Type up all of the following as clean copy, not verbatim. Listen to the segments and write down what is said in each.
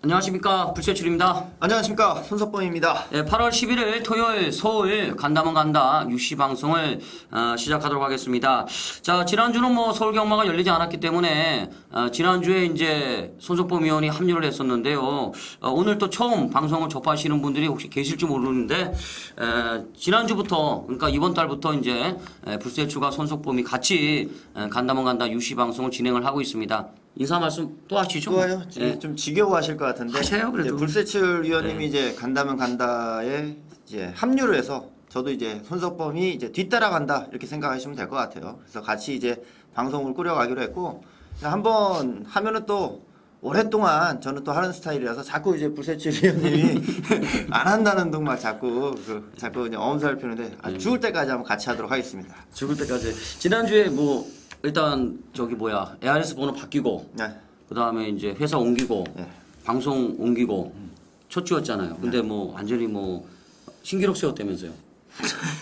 안녕하십니까, 불세출입니다. 안녕하십니까, 손석범입니다. 네, 8월 11일 토요일 서울 간다면 간다 UC 방송을 시작하도록 하겠습니다. 자, 지난주는 뭐 서울 경마가 열리지 않았기 때문에 지난주에 이제 손석범 위원이 합류를 했었는데요. 오늘 또 처음 방송을 접하시는 분들이 혹시 계실지 모르는데 지난주부터, 그러니까 이번 달부터 이제 불세출과 손석범이 같이 간다면 간다 UC 방송을 진행을 하고 있습니다. 인사 말씀 또 하시죠? 좋아요. 네. 좀 지겨워하실 것 같은데. 하셔요, 그래도. 불세출 위원님이 네. 이제 간다면 간다에 이제 합류를 해서 저도 이제 손석범이 이제 뒤따라간다 이렇게 생각하시면 될 것 같아요. 그래서 같이 이제 방송을 꾸려가기로 했고, 한번 하면은 또 오랫동안 저는 또 하는 스타일이라서 자꾸 이제 불세출 위원님이 안 한다는 둥 막 자꾸 이제 엄살 피우는데 죽을 때까지 한번 같이 하도록 하겠습니다. 죽을 때까지. 지난주에 뭐 일단 저기 뭐야 ARS 번호 바뀌고 네. 그 다음에 이제 회사 옮기고 네. 방송 옮기고 첫 주였잖아요. 근데 뭐 완전히 뭐 신기록 세웠다면서요.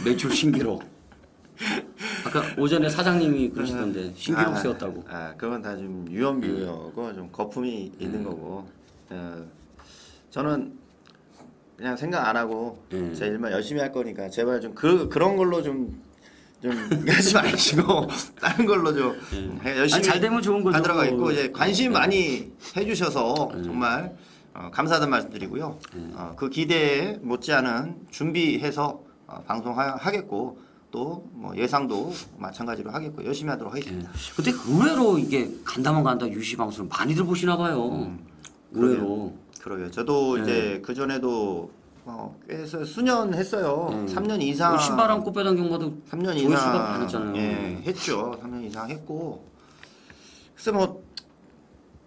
매출 신기록. 아까 오전에 사장님이 그러시던데 신기록 세웠다고. 그건 다 좀 유언비어고 좀 거품이 있는 거고. 저는 그냥 생각 안 하고 제 일만 열심히 할 거니까 제발 좀 그런 걸로 좀 하지 마시고 다른 걸로 좀 열심히 잘 되면 좋은 거죠. 하도록 하겠고, 이제 관심 많이 해주셔서 정말 감사하다는 말씀드리고요. 그 기대에 못지않은 준비해서 방송하겠고 또 뭐 예상도 마찬가지로 하겠고 열심히 하도록 하겠습니다. 근데 의외로 이게 간다면 간다 유시 방송을 많이들 보시나 봐요. 의외로. 그러게요. 저도 이제 그 전에도 꽤 수년 했어요. 3년 이상. 신바람 꽃배당 경마도 3년 조회수가 이상 많았잖아요. 했죠. 3년 이상 했고. 글쎄 뭐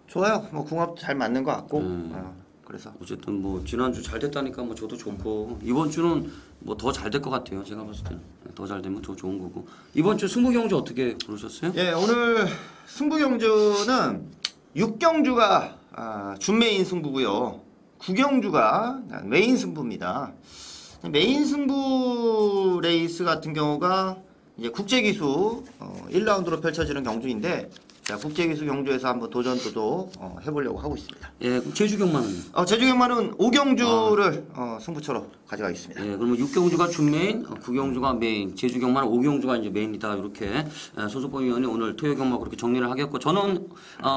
좋아요. 뭐 궁합도 잘 맞는 것 같고. 그래서 어쨌든 뭐 지난주 잘 됐다니까 뭐 저도 좋고 이번 주는 뭐 더 잘 될 것 같아요. 제가 봤을 때는 더 잘 되면 더 좋은 거고. 이번 주 승부경주 어떻게 부르셨어요? 예, 오늘 승부경주는 6경주가 준메인 승부고요. 9경주가 메인 승부입니다. 메인 승부 레이스 같은 경우가 이제 국제기수 1라운드로 펼쳐지는 경주인데, 자, 국제기수 경주에서 한번 도전도 해보려고 하고 있습니다. 예, 제주경마는? 제주경마는 5경주를 승부처로 가져가겠습니다. 예, 그러면 6경주가 준메인, 9경주가 메인, 제주경마는 5경주가 이제 메인이다. 이렇게 손석범 위원이 오늘 토요경마 그렇게 정리를 하겠고, 저는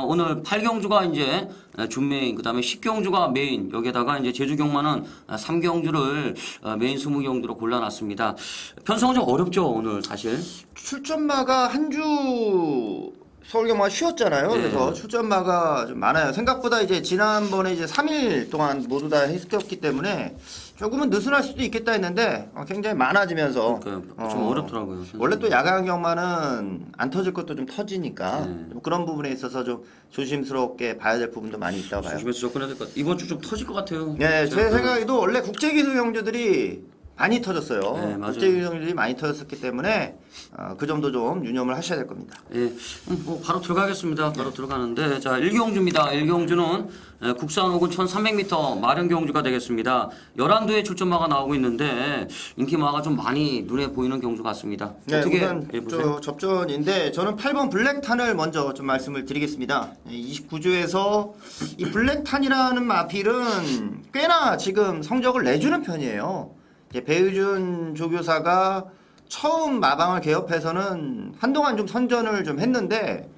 오늘 8경주가 이제 준메인, 그 다음에 10경주가 메인, 여기에다가 이제 제주경마는 3경주를 메인 20경주로 골라놨습니다. 편성은 좀 어렵죠, 오늘 사실. 출전마가 한 주 서울경마가 쉬었잖아요. 네. 그래서 출전마가 좀 많아요. 생각보다 이제 지난번에 이제 3일 동안 모두 다 했었기 때문에 조금은 느슨할 수도 있겠다 했는데 굉장히 많아지면서 그러니까 좀 어렵더라고요. 원래 또 야간 경마는 안 터질 것도 좀 터지니까 좀 그런 부분에 있어서 좀 조심스럽게 봐야 될 부분도 많이 있다고 봐요. 조심해서 접근해야 될 것 같아요. 이번 주 좀 터질 것 같아요. 네, 제 생각에도 원래 국제기수 경주들이 많이 터졌어요. 네, 맞아요. 국제기수 경주들이 많이 터졌기 때문에 그 점도 좀 유념을 하셔야 될 겁니다. 예, 뭐 바로 들어가겠습니다. 바로 들어가는데, 자, 1경주입니다. 1경주는 국산 혹은 1300m 마련경주가 되겠습니다. 11두의 출전마가 나오고 있는데 인기마가 좀 많이 눈에 보이는 경주 같습니다. 네, 어떻게 우선 보세요? 접전인데 저는 8번 블랙탄을 먼저 좀 말씀을 드리겠습니다. 29주에서 이 블랙탄이라는 마필은 꽤나 지금 성적을 내주는 편이에요. 이제 배유준 조교사가 처음 마방을 개업해서는 한동안 좀 선전을 좀 했는데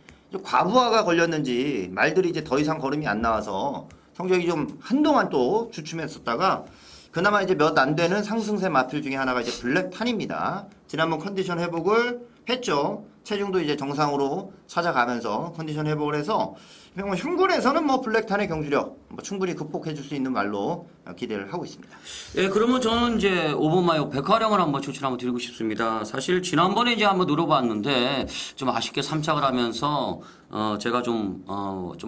과부하가 걸렸는지 말들이 이제 더 이상 걸음이 안 나와서 성적이 좀 한동안 또 주춤했었다가 그나마 이제 몇 안 되는 상승세 마필 중에 하나가 이제 블랙탄입니다. 지난번 컨디션 회복을 했죠. 체중도 이제 정상으로 찾아가면서 컨디션 회복을 해서 흉군에서는 뭐 블랙탄의 경주력 충분히 극복해 줄 수 있는 말로 기대를 하고 있습니다. 예, 그러면 저는 이제 오버마이어 백화령을 한번 추천 한번 드리고 싶습니다. 사실 지난번에 이제 한번 노려봤는데 좀 아쉽게 3착을 하면서 제가 좀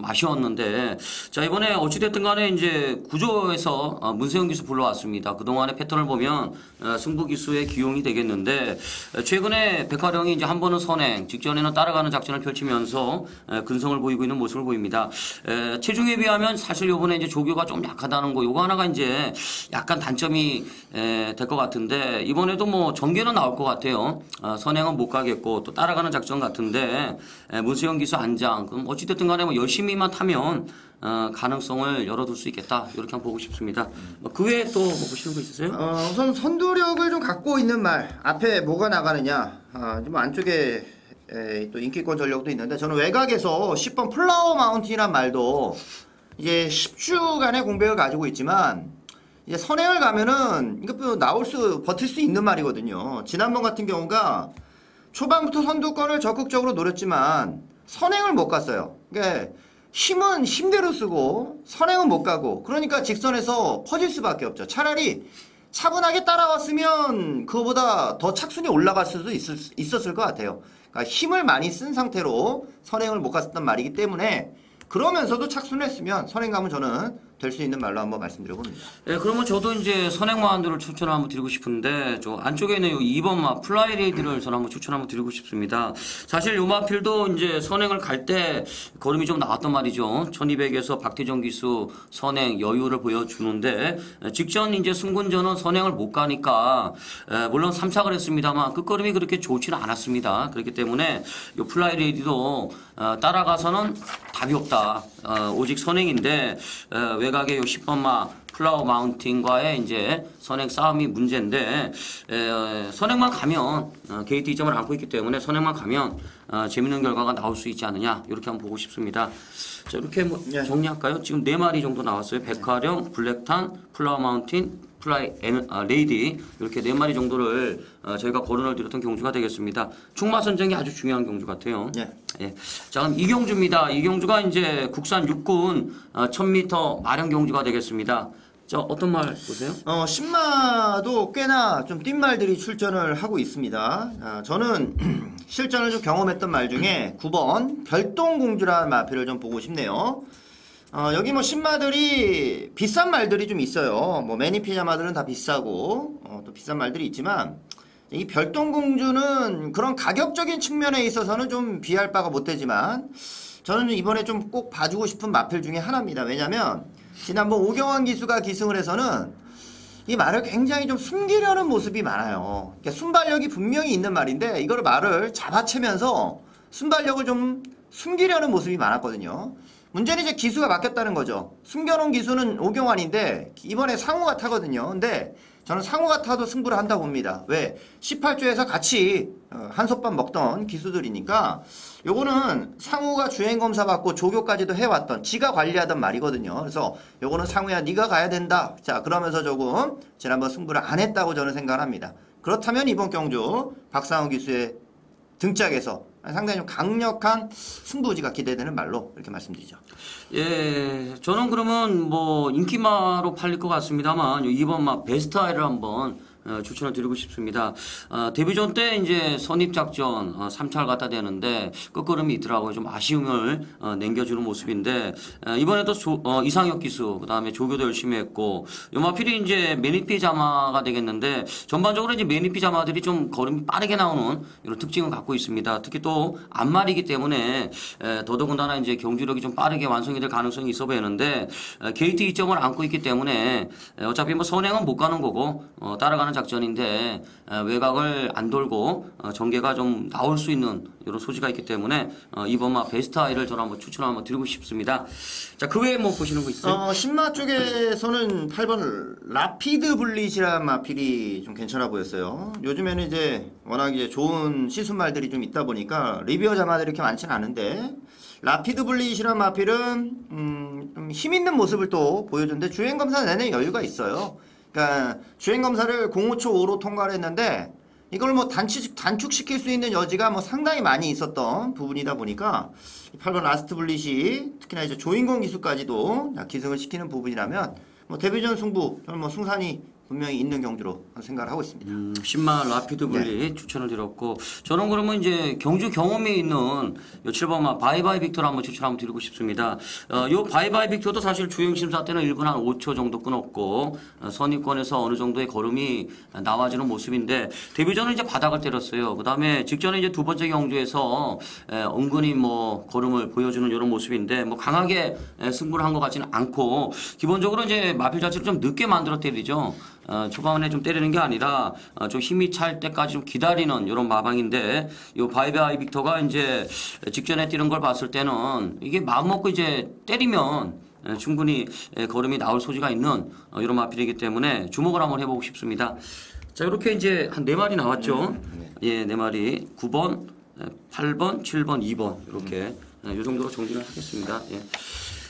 아쉬웠는데, 자, 이번에 어찌됐든 간에 이제 구조에서 문세영 기수 불러왔습니다. 그동안의 패턴을 보면 승부 기수의 기용이 되겠는데, 최근에 백화령이 이제 한 번은 선행, 직전에는 따라가는 작전을 펼치면서 근성을 보이고 있는 모습을 보입니다. 체중에 비하면 사실 요번에 이제 조교가 좀 약하다는 거, 요거 하나가 이제 약간 단점이 될 것 같은데, 이번에도 뭐 전개는 나올 것 같아요. 선행은 못 가겠고 또 따라가는 작전 같은데 문세영 기수 안장, 그럼 어찌됐든 간에 뭐 열심히만 타면 가능성을 열어둘 수 있겠다. 이렇게 한번 보고 싶습니다. 그 외에 또 뭐 보시는 거 있으세요? 우선 선두력을 좀 갖고 있는 말 앞에 뭐가 나가느냐 좀 안쪽에 또 인기권 전력도 있는데 저는 외곽에서 10번 플라워 마운틴이란 말도 이제 10주간의 공백을 가지고 있지만 이제 선행을 가면은 이거 버틸 수 있는 말이거든요. 지난번 같은 경우가 초반부터 선두권을 적극적으로 노렸지만 선행을 못 갔어요. 그러니까 힘은 힘대로 쓰고 선행은 못 가고 그러니까 직선에서 퍼질 수밖에 없죠. 차라리 차분하게 따라왔으면 그거보다 더 착순이 올라갈 수도 있었을 것 같아요. 그러니까 힘을 많이 쓴 상태로 선행을 못 갔었단 말이기 때문에 그러면서도 착순을 했으면 선행감은 저는 될 수 있는 말로 한번 말씀드려 봅니다. 네, 그러면 저도 이제 선행마운드를 추천을 한번 드리고 싶은데, 저 안쪽에 있는 2번 마 플라이레이드를 저는 한번 추천 한번 드리고 싶습니다. 사실 요 마필도 이제 선행을 갈 때 걸음이 좀 나왔단 말이죠. 1200에서 박태정 기수 선행 여유를 보여주는데, 직전 이제 승군전은 선행을 못 가니까, 물론 3착을 했습니다만 끝걸음이 그렇게 좋지는 않았습니다. 그렇기 때문에 요 플라이레이드도 따라가서는 답이 없다. 오직 선행인데, 외곽의 요 10번마 플라워 마운틴과의 이제 선행 싸움이 문제인데 선행만 가면 게이트 2점을 안고 있기 때문에 선행만 가면 재밌는 결과가 나올 수 있지 않느냐 이렇게 한번 보고 싶습니다. 자 이렇게 뭐 정리할까요? 지금 4마리 정도 나왔어요. 백화령, 블랙탄, 플라워 마운틴, 레이디 이렇게 4마리 정도를 저희가 거론을 드렸던 경주가 되겠습니다. 충마 선정이 아주 중요한 경주 같아요. 예. 자 그럼 이경주입니다. 이경주가 이제 국산 육군 1000m 마련 경주가 되겠습니다. 자 어떤 말 보세요? 신마도 꽤나 좀 뛴 말들이 출전을 하고 있습니다. 저는 실전을 좀 경험했던 말 중에 9번 별똥공주라는 마필을 좀 보고 싶네요. 여기 뭐 신마들이 비싼 말들이 좀 있어요. 뭐 매니피자마들은 다 비싸고 또 비싼 말들이 있지만 이 별똥공주는 그런 가격적인 측면에 있어서는 좀 비할 바가 못 되지만 저는 이번에 좀 꼭 봐주고 싶은 마필 중에 하나입니다. 왜냐면 지난번 오경환 기수가 기승을 해서는 이 말을 굉장히 좀 숨기려는 모습이 많아요. 그러니까 순발력이 분명히 있는 말인데 이거를 말을 잡아채면서 순발력을 좀 숨기려는 모습이 많았거든요. 문제는 이제 기수가 바뀌었다는 거죠. 숨겨놓은 기수는 오경환인데 이번에 상우가 타거든요. 근데 저는 상우가 타도 승부를 한다고 봅니다. 왜? 18조에서 같이 한솥밥 먹던 기수들이니까 요거는 상우가 주행검사 받고 조교까지도 해왔던 지가 관리하던 말이거든요. 그래서 요거는 상우야 네가 가야 된다. 자 그러면서 조금 지난번 승부를 안 했다고 저는 생각합니다. 그렇다면 이번 경주 박상우 기수의 등짝에서 상당히 좀 강력한 승부지가 기대되는 말로 이렇게 말씀드리죠. 예, 저는 그러면 뭐 인기마로 팔릴 것 같습니다만 이번 막 베스트 아이를 한번 추천을 드리고 싶습니다. 데뷔전 때 이제 선입작전 3차를 갖다 대는데 끝걸음이 있더라고요. 좀 아쉬움을 남겨주는 모습인데 이번에도 이상혁 기수 그다음에 조교도 열심히 했고 요마필이 이제 매니피 자마가 되겠는데 전반적으로 이제 매니피 자마들이 좀 걸음이 빠르게 나오는 이런 특징을 갖고 있습니다. 특히 또 앞말이기 때문에 더더군다나 이제 경주력이 좀 빠르게 완성이 될 가능성이 있어 보이는데 게이트 2점을 안고 있기 때문에 어차피 뭐 선행은 못 가는 거고 따라가는 작전인데 외곽을 안 돌고 전개가 좀 나올 수 있는 이런 소지가 있기 때문에 이번 마 베스트 아이를 저는 한번 추천을 한번 드리고 싶습니다. 자, 그 외에 뭐 보시는 거 있어요? 신마 쪽에서는 8번 라피드 블릿이라는 마필이 좀 괜찮아 보였어요. 요즘에는 이제 워낙 이제 좋은 시순말들이 좀 있다 보니까 리뷰어 자마들이 이렇게 많지는 않은데 라피드 블릿이라는 마필은 좀 힘 있는 모습을 또 보여주는데 주행검사 내내 여유가 있어요. 그러니까 주행검사를 0.5초5로 통과를 했는데 이걸 뭐 단축시킬 수 있는 여지가 뭐 상당히 많이 있었던 부분이다 보니까 8번 라스트 블릿이 특히나 이제 조인공 기수까지도 기승을 시키는 부분이라면 뭐 데뷔전 승부 저는 뭐 승산이 분명히 있는 경주로 생각을 하고 있습니다. 10만 라피드 블리 추천을 드렸고 저는 그러면 이제 경주 경험이 있는 요 7번마 바이바이 빅토를 한번 추천 한번 드리고 싶습니다. 요 바이바이 빅토도 사실 주행 심사 때는 1분 한 5초 정도 끊었고 선입권에서 어느 정도의 걸음이 나와주는 모습인데 데뷔전은 이제 바닥을 때렸어요. 그다음에 직전에 이제 두 번째 경주에서 은근히 뭐 걸음을 보여주는 이런 모습인데 뭐 강하게 승부를 한 것 같지는 않고 기본적으로 이제 마필 자체를 좀 늦게 만들어 때리죠. 초반에 좀 때리는 게 아니라 좀 힘이 찰 때까지 좀 기다리는 이런 마방인데 이 바이바이 빅터가 이제 직전에 뛰는 걸 봤을 때는 이게 마음 먹고 이제 때리면 충분히 걸음이 나올 소지가 있는 이런 마필이기 때문에 주목을 한번 해보고 싶습니다. 자, 이렇게 이제 한 4마리 나왔죠. 예, 4마리. 9번, 8번, 7번, 2번 이렇게 이 정도로 정리를 하겠습니다. 예.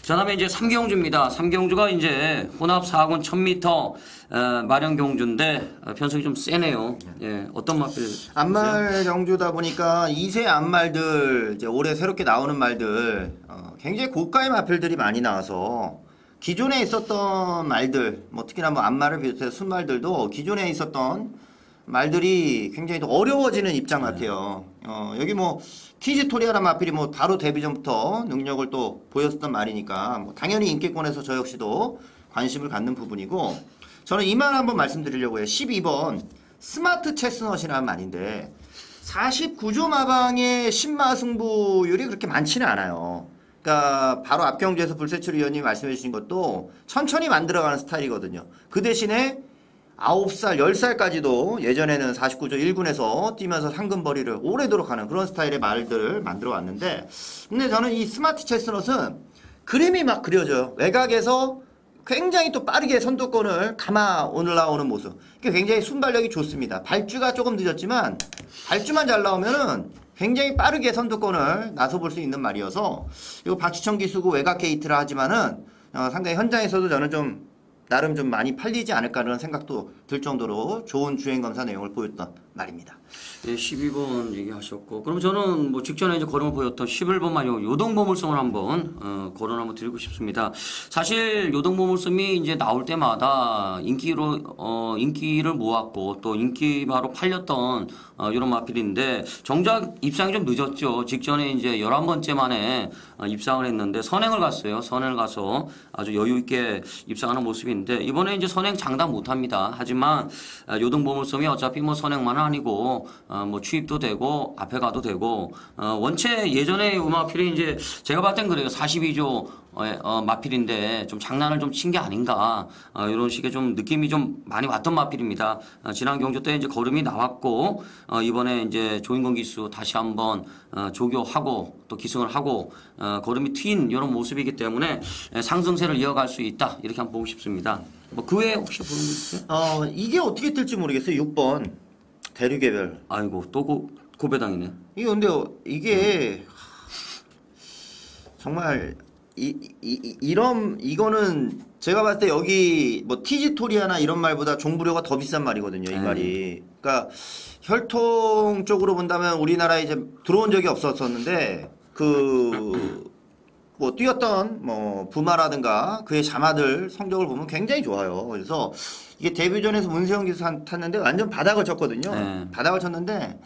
자, 다음에 이제 삼경주입니다. 삼경주가 이제 혼합 4군 1000m 마련 경주인데 편성이 좀 세네요. 예, 어떤 마필? 암말 경주다 보니까 2세 암말들 이제 올해 새롭게 나오는 말들 굉장히 고가의 마필들이 많이 나와서 기존에 있었던 말들 뭐 특히나 뭐 암말을 비롯해서 순말들도 기존에 있었던 말들이 굉장히 더 어려워지는 입장 같아요. 여기 뭐 키즈토리아라는 마필이 뭐 바로 데뷔 전부터 능력을 또 보였었던 말이니까 뭐 당연히 인기권에서 저 역시도 관심을 갖는 부분이고 저는 이 말 한번 말씀드리려고 해요. 12번 스마트 체스넛이라는 말인데 49조 마방의 신마 승부율이 그렇게 많지는 않아요. 그러니까 바로 앞 경주에서 불세출 위원님이 말씀해 주신 것도 천천히 만들어가는 스타일이거든요. 그 대신에 9살, 10살까지도 예전에는 49조 1군에서 뛰면서 상금벌이를 오래도록 하는 그런 스타일의 말들을 만들어 왔는데 근데 저는 이 스마트 체스넛은 그림이 막 그려져요. 외곽에서 굉장히 또 빠르게 선두권을 감아 올라오는 모습. 굉장히 순발력이 좋습니다. 발주가 조금 늦었지만 발주만 잘 나오면은 굉장히 빠르게 선두권을 나서볼 수 있는 말이어서 이거 박지천 기수고 외곽 게이트를 하지만은 상당히 현장에서도 저는 좀 나름 좀 많이 팔리지 않을까라는 생각도 들 정도로 좋은 주행검사 내용을 보였던 말입니다. 예, 12번 얘기하셨고 그럼 저는 뭐 직전에 이제 걸음을 보였던 11번만 요동보물섬을 한번 거론 한번 드리고 싶습니다. 사실 요동보물섬이 이제 나올 때마다 인기를 모았고 또 인기 바로 팔렸던 이런 마필인데 정작 입상이 좀 늦었죠. 직전에 이제 11번째 만에 입상을 했는데 선행을 갔어요. 선행을 가서 아주 여유 있게 입상하는 모습인데 이번에 이제 선행 장담 못합니다. 하지만 요동보물섬이 어차피 뭐 선행만은 아니고 뭐 취입도 되고 앞에 가도 되고 원체 예전에 마필이 이제 제가 봤을 땐 그래요. 42조 마필인데 좀 장난을 좀 친 게 아닌가 이런 식의 좀 느낌이 좀 많이 왔던 마필입니다. 지난 경주 때 이제 걸음이 나왔고 이번에 이제 조인권 기수 다시 한번 조교하고 또 기승을 하고 걸음이 튄 이런 모습이기 때문에 상승세를 이어갈 수 있다 이렇게 한번 보고 싶습니다. 뭐 그 외에 혹시 보는 거 있어요? 이게 어떻게 뜰지 모르겠어요. 6번 대륙개별. 아이고 또 고배당이네. 이게 근데 이게 정말 이거는 제가 봤을 때 여기 뭐 티지토리아나 이런 말보다 종부료가 더 비싼 말이거든요. 이 말이. 그러니까 혈통 쪽으로 본다면 우리나라에 이제 들어온 적이 없었었는데 뭐 뛰었던 뭐 부마라든가 그의 자마들 성적을 보면 굉장히 좋아요. 그래서 이게 데뷔전에서 문세영 기수 탔는데 완전 바닥을 쳤거든요. 바닥을 쳤는데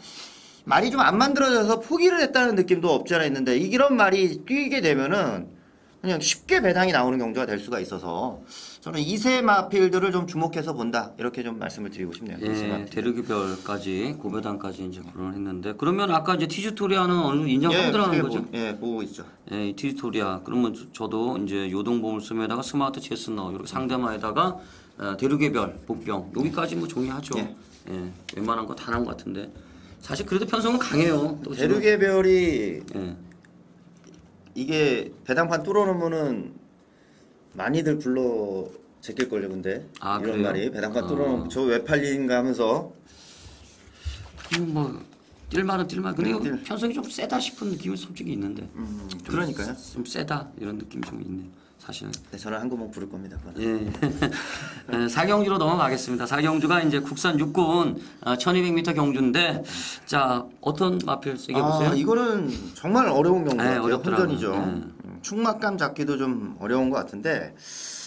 말이 좀 안 만들어져서 포기를 했다는 느낌도 없지 않아 있는데 이런 말이 뛰게 되면은 그냥 쉽게 배당이 나오는 경주가 될 수가 있어서 저는 2세 마필들을 좀 주목해서 본다 이렇게 좀 말씀을 드리고 싶네요. 예, 대륙별까지 고배당까지 이제 거론을 했는데 그러면 아까 이제 티주토리아는 어느 정도 인정하고 들어가는 거죠? 예, 보고 있죠. 예, 이 티주토리아 그러면 저도 이제 요동보물섬에다가 스마트 체스너 이렇게 상대마에다가 대륙별 복병 여기까지 뭐 정리하죠. 예. 예, 웬만한 거 다 난 것 같은데 사실 그래도 편성은 강해요. 또 대륙의 별이 예. 이게 배당판 뚫어놓으면은 많이들 불러 제낄걸요. 근데 이런 그래요? 말이 배당판 뚫어놓으면 저 왜 팔린가 하면서 뭐 뛸만은 뛸만. 근데 이거 뛸. 편성이 좀 세다 싶은 느낌이 솔직히 있는데. 좀 그러니까요. 좀 세다 이런 느낌이 좀 있네요. 사실은. 네, 저는 한 구멍 부를 겁니다. 그거는. 예. 사경주로 넘어가겠습니다. 사경주가 이제 국산 육군 1200m 경주인데 자 어떤 마필 세게 보세요? 이거는 정말 어려운 경우 같아요. 어렵더라고요. 혼전이죠. 축막감 잡기도 좀 어려운 것 같은데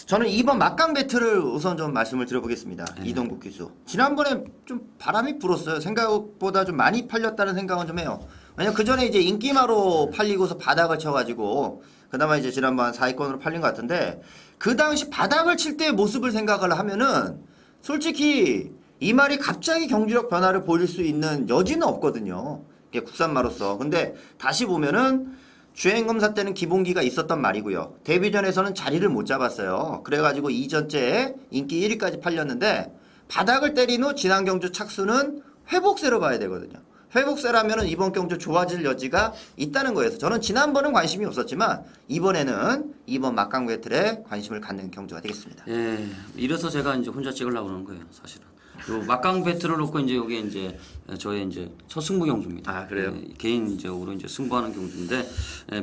저는 이번 막강 배틀을 우선 좀 말씀을 드려보겠습니다. 이동국 기수. 지난번에 좀 바람이 불었어요. 생각보다 좀 많이 팔렸다는 생각은 좀 해요. 왜냐면 그 전에 이제 인기마로 팔리고서 바닥을 쳐가지고 그나마 이제 지난번 4위권으로 팔린 것 같은데 그 당시 바닥을 칠 때의 모습을 생각을 하면은 솔직히 이 말이 갑자기 경기력 변화를 보일 수 있는 여지는 없거든요. 이게 국산마로서. 근데 다시 보면은 주행검사 때는 기본기가 있었던 말이고요. 데뷔전에서는 자리를 못 잡았어요. 그래가지고 이전째에 인기 1위까지 팔렸는데 바닥을 때린 후 지난 경주 착수는 회복세로 봐야 되거든요. 회복세라면은 이번 경주 좋아질 여지가 있다는 거예요. 저는 지난번은 관심이 없었지만 이번에는 이번 막강 배틀에 관심을 갖는 경주가 되겠습니다. 예, 이래서 제가 이제 혼자 찍으려고 그러는 거예요, 사실은. 요 막강 배틀을 놓고 이제 여기 이제 저의 이제 첫 승부 경주입니다. 아, 그래요? 예, 개인적으로 이제 승부하는 경주인데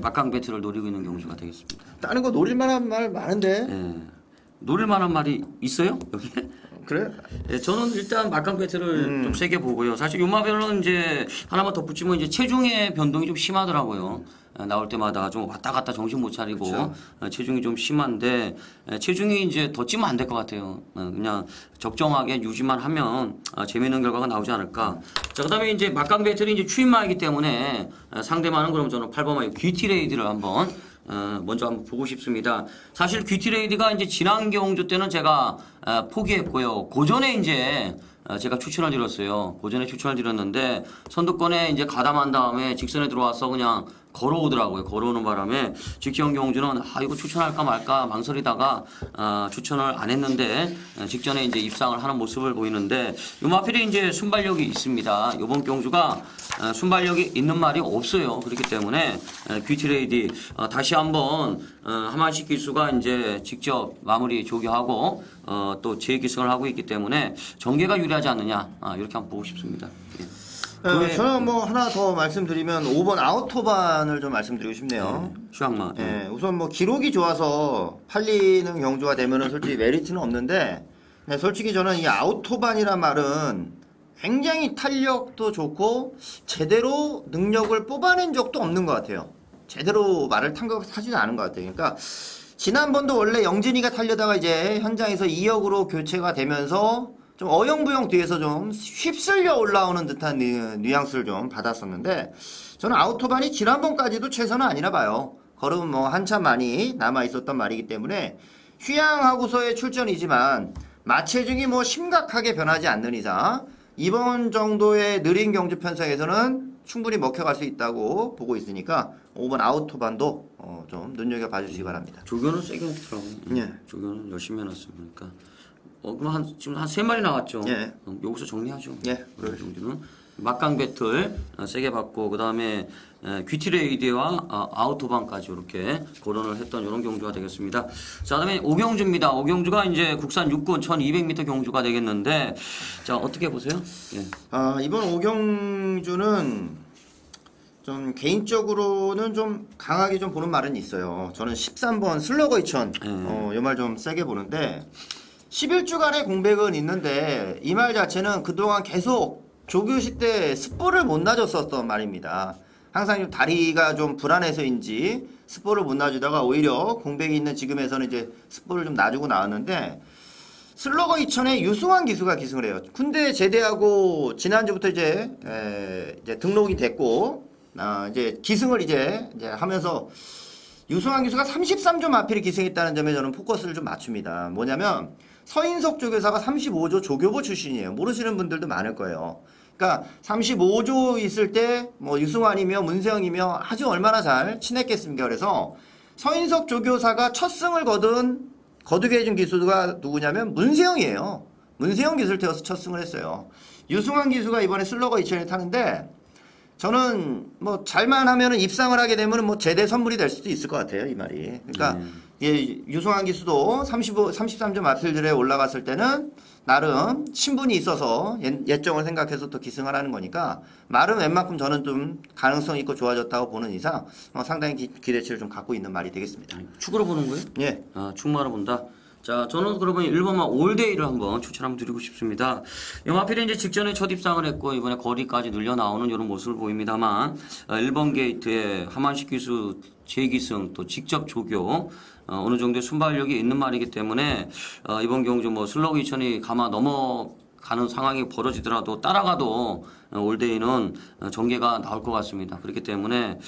막강 배틀을 노리고 있는 경주가 되겠습니다. 다른 거 노릴 만한 말 많은데. 예, 노릴 만한 말이 있어요 여기? 그래? 예, 저는 일단 막강 배틀을 좀 세게 보고요. 사실 요마별은 이제 하나만 덧붙이면 이제 체중의 변동이 좀 심하더라고요. 나올 때마다 좀 왔다 갔다 정신 못 차리고 그쵸. 체중이 좀 심한데 체중이 이제 더 찌면 안 될 것 같아요. 그냥 적정하게 유지만 하면 재미있는 결과가 나오지 않을까. 자, 그다음에 이제 막강 배틀이 이제 추임마이기 때문에 상대만은 그럼 저는 8번마이 귀티레이드를 한번 먼저 한번 보고 싶습니다. 사실 귀티레이드가 이제 지난 경주 때는 제가 포기했고요. 고전에 이제 제가 추천을 드렸어요. 고전에 추천을 드렸는데 선두권에 이제 가담한 다음에 직선에 들어와서 그냥 걸어오더라고요. 걸어오는 바람에 직전 경주는 이거 추천할까 말까 망설이다가 추천을 안 했는데 직전에 이제 입상을 하는 모습을 보이는데 요마필이 이제 순발력이 있습니다. 이번 경주가 순발력이 있는 말이 없어요. 그렇기 때문에 귀티레이디 다시 한번 하만식 기수가 이제 직접 마무리 조교하고 또 재기승을 하고 있기 때문에 전개가 유리하지 않느냐 이렇게 한번 보고 싶습니다. 예. 저는 뭐 하나 더 말씀드리면 5번 아우토반을 좀 말씀드리고 싶네요. 슈앙마. 예, 우선 뭐 기록이 좋아서 팔리는 경주가 되면은 솔직히 메리트는 없는데, 네, 솔직히 저는 이 아우토반이란 말은 굉장히 탄력도 좋고 제대로 능력을 뽑아낸 적도 없는 것 같아요. 제대로 말을 탄 것 하지는 않은 것 같아요. 그러니까 지난번도 원래 영진이가 타려다가 이제 현장에서 2역으로 교체가 되면서 좀 어영부영 뒤에서 좀 휩쓸려 올라오는 듯한 뉘앙스를 좀 받았었는데 저는 아우토반이 지난번까지도 최선은 아니라 봐요. 걸음은 뭐 한참 많이 남아 있었던 말이기 때문에 휴양하고서의 출전이지만 마체중이 뭐 심각하게 변하지 않는 이상 이번 정도의 느린 경주 편성에서는 충분히 먹혀갈 수 있다고 보고 있으니까 5번 아우토반도 좀 눈여겨봐 주시기 바랍니다. 조교는 세게 먹더라고요. 예. 조교는 열심히 해놨어요. 그러니까 그럼 지금 한 3마리 나왔죠. 예. 여기서 정리하죠. 예. 그럴 정도는 막강 배틀 세게 받고 그다음에 귀티레이드와 아우토반까지 이렇게 거론을 했던 이런 경주가 되겠습니다. 자, 그다음에 오경주입니다. 오경주가 이제 국산 육군 1200m 경주가 되겠는데 자, 어떻게 보세요? 예. 이번 오경주는 좀 개인적으로는 좀 강하게 좀 보는 말은 있어요. 저는 13번 슬러거 2000 이 말 좀 세게 보는데 11주간의 공백은 있는데 이 말 자체는 그동안 계속 조교시 때 스포를 못 놔줬었던 말입니다. 항상 좀 다리가 좀 불안해서인지 스포를 못 놔주다가 오히려 공백이 있는 지금에서는 이제 스포를 좀 놔주고 나왔는데 슬러거 2000에 유승환 기수가 기승을 해요. 군대 제대하고 지난주부터 이제 등록이 됐고 이제 기승을 이제 하면서 유승환 기수가 33조 마필이 기승했다는 점에 저는 포커스를 좀 맞춥니다. 뭐냐면 서인석 조교사가 35조 조교부 출신이에요. 모르시는 분들도 많을 거예요. 그러니까 35조 있을 때 뭐 유승환이며 문세영이며 아주 얼마나 잘 친했겠습니까. 그래서 서인석 조교사가 첫 승을 거두게 해준 기수가 누구냐면 문세영이에요. 문세영 기수를 태워서 첫 승을 했어요. 유승환 기수가 이번에 슬러거 2000을 타는데 저는 뭐 잘만 하면은 입상을 하게 되면은 뭐 제대 선물이 될 수도 있을 것 같아요. 이 말이. 그러니까 유승환 기수도 33점 마필들에 올라갔을 때는 나름 신분이 있어서 예정을 생각해서 또 기승을 하는 거니까 말은 웬만큼 저는 좀 가능성 있고 좋아졌다고 보는 이상 상당히 기대치를 좀 갖고 있는 말이 되겠습니다. 축으로 보는 거예요? 예. 축마로 본다. 자, 저는 그러면 1번만 올데이를 한번 추천 한번 드리고 싶습니다. 영하필이 이제 직전에 첫 입상을 했고 이번에 거리까지 늘려 나오는 이런 모습을 보입니다만 1번 게이트에 하만식 기수 재기승 또 직접 조교 어느 정도의 순발력이 있는 말이기 때문에 이번 경주 뭐 슬러거 2000이 가마 넘어가는 상황이 벌어지더라도 따라가도 올데이는 전개가 나올 것 같습니다. 그렇기 때문에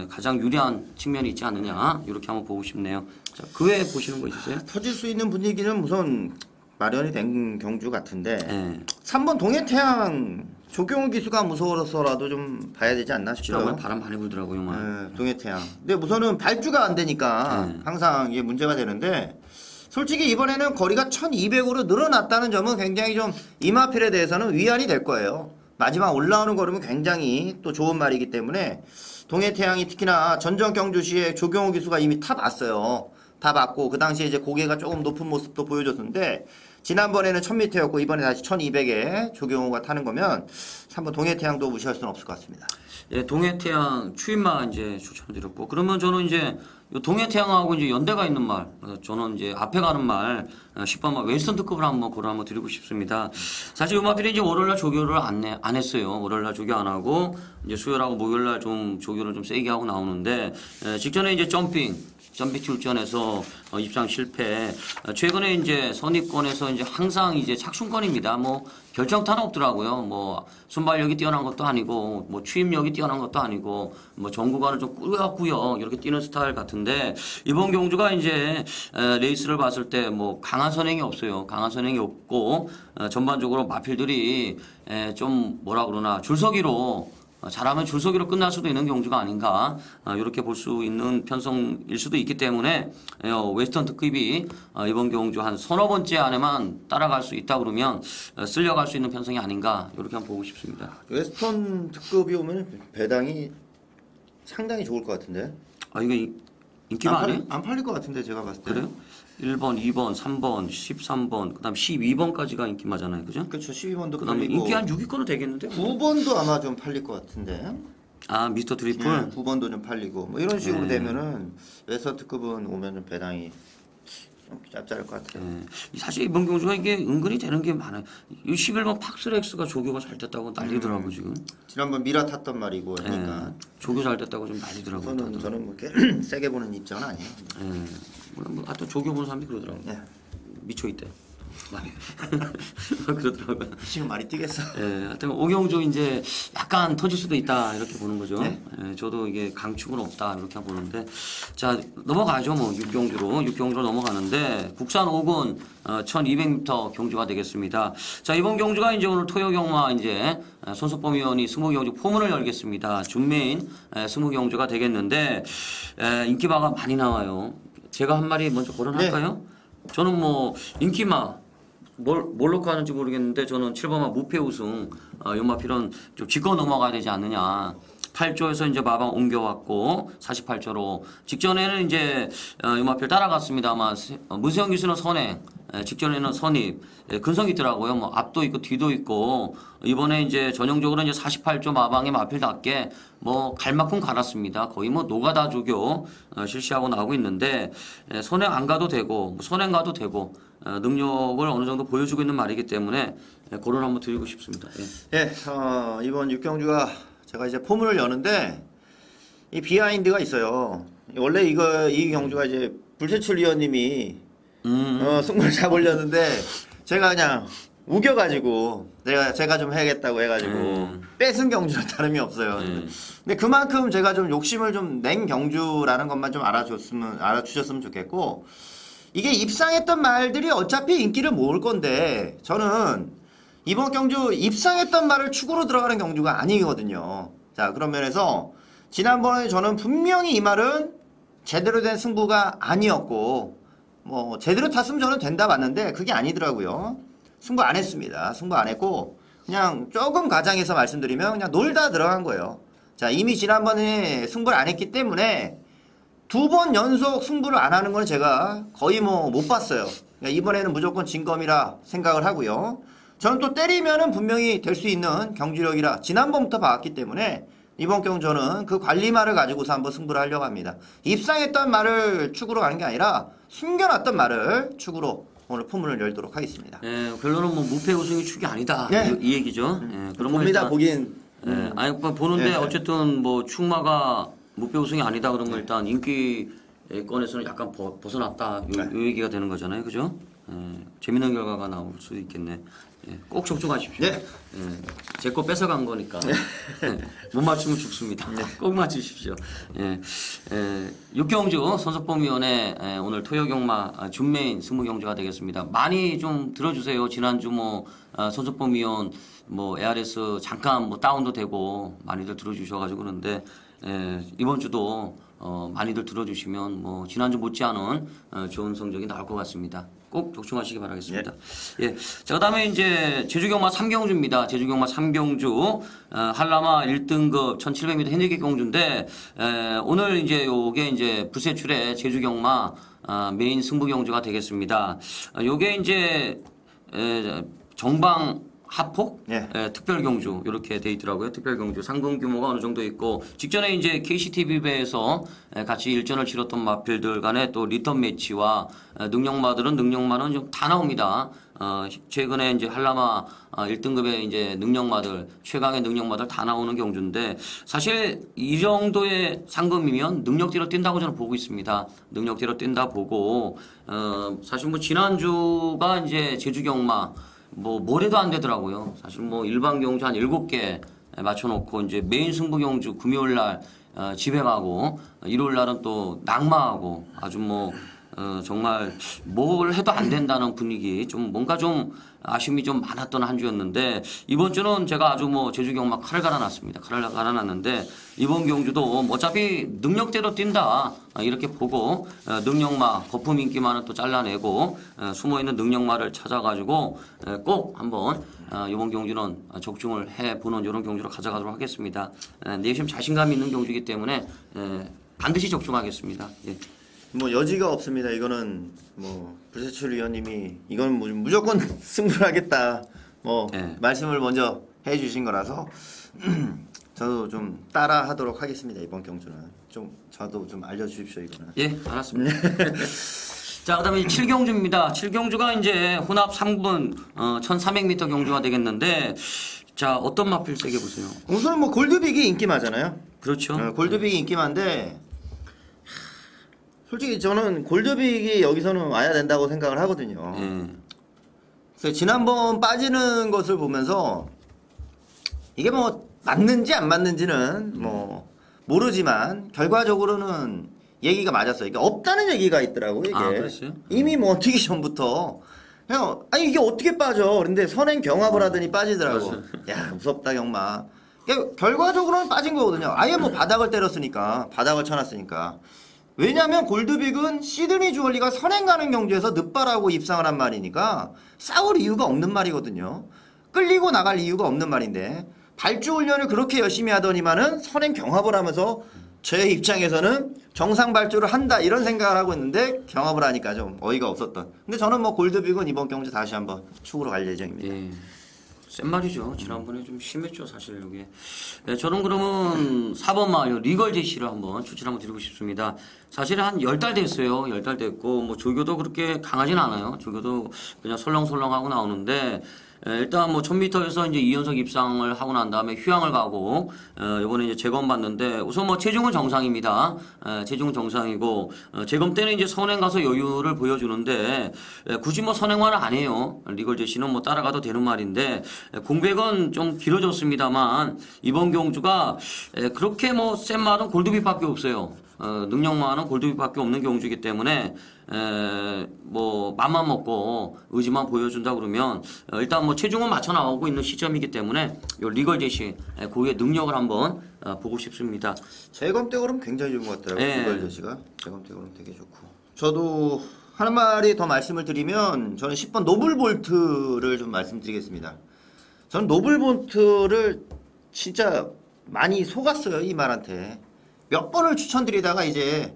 가장 유리한 측면이 있지 않느냐 이렇게 한번 보고 싶네요. 자, 그 외에 보시는 거 있으세요? 터질 수 있는 분위기는 우선 마련이 된 경주 같은데 네. 3번 동해태양 조경호 기수가 무서워서라도 좀 봐야 되지 않나 싶어요. 지난번에 바람 많이 불더라고요. 동해태양. 근데 우선은 발주가 안 되니까 항상 이게 문제가 되는데 솔직히 이번에는 거리가 1200으로 늘어났다는 점은 굉장히 좀 이마필에 대해서는 위안이 될 거예요. 마지막 올라오는 걸음은 굉장히 또 좋은 말이기 때문에 동해태양이 특히나 전전 경주시에 조경호 기수가 이미 타 봤어요. 다 봤고 그 당시에 이제 고개가 조금 높은 모습도 보여줬는데 지난번에는 1000m였고 이번에 다시 1200에 조경호가 타는 거면 한번 동해태양도 무시할 수는 없을 것 같습니다. 예, 동해태양 추임마 이제 추천드렸고 그러면 저는 이제 요 동해태양하고 이제 연대가 있는 말, 저는 이제 앞에 가는 말 10번 말 웨스턴 특급을 한번 고려 한번 드리고 싶습니다. 사실 음악들이 이제 월요일날 조교를 안 했어요. 월요일날 조교 안 하고 이제 수요일하고 목요일날 좀 조교를 좀 세게 하고 나오는데 직전에 이제 점핑 출전해서 입상 실패. 최근에 이제 선입권에서 이제 항상 이제 착순권입니다. 뭐 결정타는 없더라고요. 뭐 순발력이 뛰어난 것도 아니고 뭐 추임력이 뛰어난 것도 아니고 뭐 전구간을 좀 꾸역꾸역 이렇게 뛰는 스타일 같은데 이번 경주가 이제 레이스를 봤을 때 뭐 강한 선행이 없어요. 강한 선행이 없고 전반적으로 마필들이 좀 뭐라 그러나 줄서기로 잘하면 줄서기로 끝날 수도 있는 경주가 아닌가 이렇게 볼 수 있는 편성일 수도 있기 때문에 웨스턴 특급이 이번 경주 한 서너 번째 안에만 따라갈 수 있다 그러면 쓸려갈 수 있는 편성이 아닌가 이렇게 한번 보고 싶습니다. 웨스턴 특급이 오면 배당이 상당히 좋을 것 같은데. 아 이게 인기 많아요? 안 팔릴 것 같은데 제가 봤을 때. 그래요? 1번, 2번, 3번, 13번, 그다음 12번까지가 인기마잖아요, 그죠? 그렇죠. 12번도 그다음에 팔리고 인기 한 6위권은 되겠는데? 9번도 아마 좀 팔릴 것 같은데. 아 미스터 트리플. 네, 9번도 좀 팔리고 뭐 이런 식으로 네. 되면은 웨스턴 특급은 오면은 배당이 좀 짭짤할 것 같아요. 사실 이번 경주가 이게 은근히 되는 게 많아요. 이 11번 팍스렉스가 조교가 잘 됐다고 난리더라고 지금. 지난번 미라 탔던 말이고 하니까. 조교 잘 됐다고 좀 난리더라고요. 저는 뭐 이렇게 세게 보는 입장은 아니에요. 하여튼 조교 보는 사람이 그러더라고요. 네. 미쳐 있대. 그러더라고요. 지금 말이 뛰겠어. 예, 하여튼 오경주 이제 약간 터질 수도 있다 이렇게 보는 거죠. 네. 예, 저도 이게 강축은 없다 이렇게 보는데 자 넘어가죠 뭐 육경주로 넘어가는데 국산 5군 1200m 경주가 되겠습니다. 자 이번 경주가 이제 오늘 토요경마 이제 손석범 위원이 승무경주 포문을 열겠습니다. 준메인 승무경주가 되겠는데 인기마가 많이 나와요. 제가 한 마리 먼저 거론할까요? 저는 뭐 인기마 뭘로 가는지 모르겠는데 저는 7번마 무패 우승 연마필은 좀 짚고 넘어가야 되지 않느냐. 8조에서 이제 마방 옮겨왔고 48조로 직전에는 이제 연마필 따라갔습니다만 문세영 기수는 선행 직전에는 선입 근성이 있더라고요. 뭐 앞도 있고 뒤도 있고 이번에 이제 전형적으로 이제 48조 마방의 마필답게 뭐 갈 만큼 갈았습니다. 거의 뭐 노가다 조교 실시하고 나오고 있는데 선행 안 가도 되고 뭐 선행 가도 되고 능력을 어느 정도 보여주고 있는 말이기 때문에 고론 한번 드리고 싶습니다. 예, 이번 육경주가 제가 이제 포문을 여는데 이 비하인드가 있어요. 원래 이 경주가 이제 불세출 위원님이 승부를 잡으려는데 제가 그냥 우겨가지고 제가 좀 해야겠다고 해가지고 뺏은 경주는 다름이 없어요. 근데 그만큼 제가 좀 욕심을 좀 낸 경주라는 것만 좀 알아주셨으면 좋겠고 이게 입상했던 말들이 어차피 인기를 모을 건데 저는 이번 경주 입상했던 말을 축으로 들어가는 경주가 아니거든요. 자 그런 면에서 지난번에 저는 분명히 이 말은 제대로 된 승부가 아니었고 뭐 제대로 탔으면 저는 된다 봤는데 그게 아니더라고요. 승부 안 했습니다. 승부 안 했고 그냥 조금 과장해서 말씀드리면 그냥 놀다 들어간 거예요. 자 이미 지난번에 승부를 안 했기 때문에 2번 연속 승부를 안 하는 건 제가 거의 뭐 못 봤어요. 그러니까 이번에는 무조건 진검이라 생각을 하고요. 저는 또 때리면은 분명히 될 수 있는 경주력이라 지난번부터 봐왔기 때문에 이번 경주는 그 관리말을 가지고서 한번 승부를 하려고 합니다. 입상했던 말을 축으로 가는 게 아니라 숨겨놨던 말을 축으로 오늘 포문을 열도록 하겠습니다. 결론은 뭐 무패 우승이 축이 아니다 이 얘기죠. 그런 봅니다. 보긴. 아니 뭐 보는데 어쨌든 뭐 축마가 무패 우승이 아니다 그러면 일단 인기권에서는 약간 벗어났다 요 얘기가 되는 거잖아요, 그죠? 재밌는 결과가 나올 수도 있겠네. 꼭 적중하십시오. 제 거 뺏어간 거니까 못 맞추면 죽습니다. 꼭 맞추십시오. 육경주 손석범 위원의 오늘 토요경마 준메인 승무경주가 되겠습니다. 많이 좀 들어주세요. 지난주 뭐 손석범 위원 뭐 ARS 잠깐 뭐 다운도 되고 많이들 들어주셔가지고 그런데 이번 주도 많이들 들어주시면 뭐 지난주 못지않은 좋은 성적이 나올 것 같습니다. 꼭 적중하시기 바라겠습니다. 예. 자, 그다음에 이제 제주경마 3경주입니다. 제주경마 3경주 한라마 1등급 1700m 핸디캡 경주인데 오늘 이제 요게 이제 불세출의 제주경마 메인 승부 경주가 되겠습니다. 요게 이제 정방 하폭 예. 특별 경주 이렇게 돼 있더라고요. 특별 경주 상금 규모가 어느 정도 있고 직전에 이제 KCTV배에서 같이 일전을 치렀던 마필들 간에 또 리턴 매치와 능력마들은 능력마는 좀 다 나옵니다. 최근에 이제 한라마 1등급의 이제 능력마들 최강의 능력마들 다 나오는 경주인데 사실 이 정도의 상금이면 능력대로 뛴다고 저는 보고 있습니다. 능력대로 뛴다 보고 사실 뭐 지난주가 이제 제주경마 뭘 해도 안 되더라고요. 사실 뭐 일반 경주 한 7개 맞춰놓고 이제 메인 승부 경주 금요일 날 집에 가고 일요일 날은 또 낙마하고 아주 뭐 정말 뭘 해도 안 된다는 분위기 좀 뭔가 좀 아쉬움이 좀 많았던 한 주였는데 이번 주는 제가 아주 뭐 제주경마 칼을 갈아놨습니다. 칼을 갈아놨는데 이번 경주도 뭐 어차피 능력대로 뛴다 이렇게 보고 능력마 거품 인기만은 또 잘라내고 숨어있는 능력마를 찾아가지고 꼭 한번 이번 경주는 적중을 해보는 이런 경주로 가져가도록 하겠습니다. 내심 자신감 있는 경주이기 때문에 반드시 적중하겠습니다. 예. 뭐 여지가 없습니다. 이거는 뭐 불세출 위원님이 이건 무조건 승부를 하겠다 뭐 말씀을 먼저 해주신 거라서 저도 좀 따라 하도록 하겠습니다. 이번 경주는 좀 저도 좀 알려주십시오. 이거는 예 알았습니다. 자 그다음에 7경주입니다. 7경주가 이제 혼합 3분 1300m 경주가 되겠는데 자 어떤 마필 세게 보세요. 우선 뭐 골드빅이 인기마잖아요. 그렇죠. 골드빅이 인기마인데 솔직히 저는 골드빅이 여기서는 와야 된다고 생각을 하거든요. 그래서 지난번 빠지는 것을 보면서 이게 뭐 맞는지 안 맞는지는 뭐 모르지만 결과적으로는 얘기가 맞았어요. 이게 없다는 얘기가 있더라고요. 이게 그랬어요? 이미 뭐 뛰기 전부터 그냥 아니 이게 어떻게 빠져? 그런데 선행 경합을 하더니 빠지더라고. 야 무섭다 경마. 결과적으로는 빠진 거거든요. 아예 뭐 바닥을 때렸으니까 바닥을 쳐놨으니까. 왜냐면 골드빅은 시드니 주얼리가 선행 가는 경주에서 늦바라고 입상을 한 말이니까 싸울 이유가 없는 말이거든요. 끌리고 나갈 이유가 없는 말인데 발주 훈련을 그렇게 열심히 하더니만은 선행 경합을 하면서 제 입장에서는 정상 발주를 한다 이런 생각을 하고 있는데 경합을 하니까 좀 어이가 없었던. 근데 저는 뭐 골드빅은 이번 경주 다시 한번 축으로 갈 예정입니다. 예. 센 말이죠. 지난번에 좀 심했죠, 사실 여기. 네, 저는 그러면 4번 마을 리걸 제시를 한번 추천 한번 드리고 싶습니다. 사실 한 10달 됐어요. 10달 됐고 뭐 조교도 그렇게 강하진 않아요. 조교도 그냥 설렁설렁하고 나오는데 일단 뭐 1000m에서 이제 2연속 입상을 하고 난 다음에 휴양을 가고 이번에 이제 재검 받는데 우선 뭐 체중은 정상입니다. 체중은 정상이고 재검 때는 이제 선행 가서 여유를 보여주는데 굳이 뭐 선행만은 안 해요. 리걸 제시는 뭐 따라가도 되는 말인데 공백은 좀 길어졌습니다만 이번 경주가 그렇게 뭐 센 말은 골드빅밖에 없어요. 능력만은 골드빅밖에 없는 경주이기 때문에 뭐 맘만 먹고 의지만 보여준다 그러면 일단 뭐 체중은 맞춰 나오고 있는 시점이기 때문에 요 리걸 제시 고유의 능력을 한번 보고 싶습니다. 재검 때 그럼 굉장히 좋은 것 같더라고요. 네. 리걸 제시가 재검 때 그럼 되게 좋고. 저도 한 마리 더 말씀을 드리면 저는 10번 노블볼트를 좀 말씀드리겠습니다. 저는 노블볼트를 진짜 많이 속았어요. 이 말한테. 몇 번을 추천드리다가 이제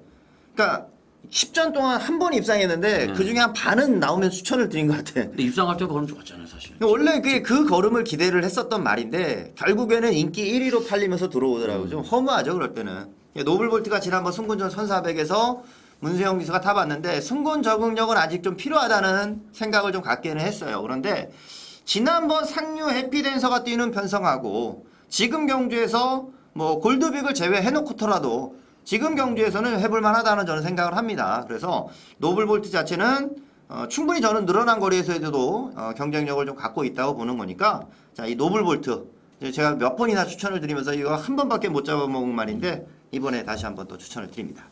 그러니까 10전 동안 한 번 입상했는데 그 중에 한 반은 나오면 추천을 드린 것 같아. 근데 입상할 때 걸음 좋았잖아요, 사실. 원래 그 걸음을 기대를 했었던 말인데 결국에는 인기 1위로 팔리면서 들어오더라고요. 좀 허무하죠, 그럴 때는. 노블볼트가 지난번 승군전 1400에서 문세영 기수가 타봤는데 승군 적응력은 아직 좀 필요하다는 생각을 좀 갖기는 했어요. 그런데 지난번 상류 해피댄서가 뛰는 편성하고 지금 경주에서 뭐 골드빅을 제외해놓고더라도 지금 경주에서는 해볼만 하다는 저는 생각을 합니다. 그래서 노블볼트 자체는 충분히 저는 늘어난 거리에서도 경쟁력을 좀 갖고 있다고 보는 거니까 자, 이 노블볼트 제가 몇 번이나 추천을 드리면서 이거 한 번밖에 못 잡아먹은 말인데 이번에 다시 한번 또 추천을 드립니다.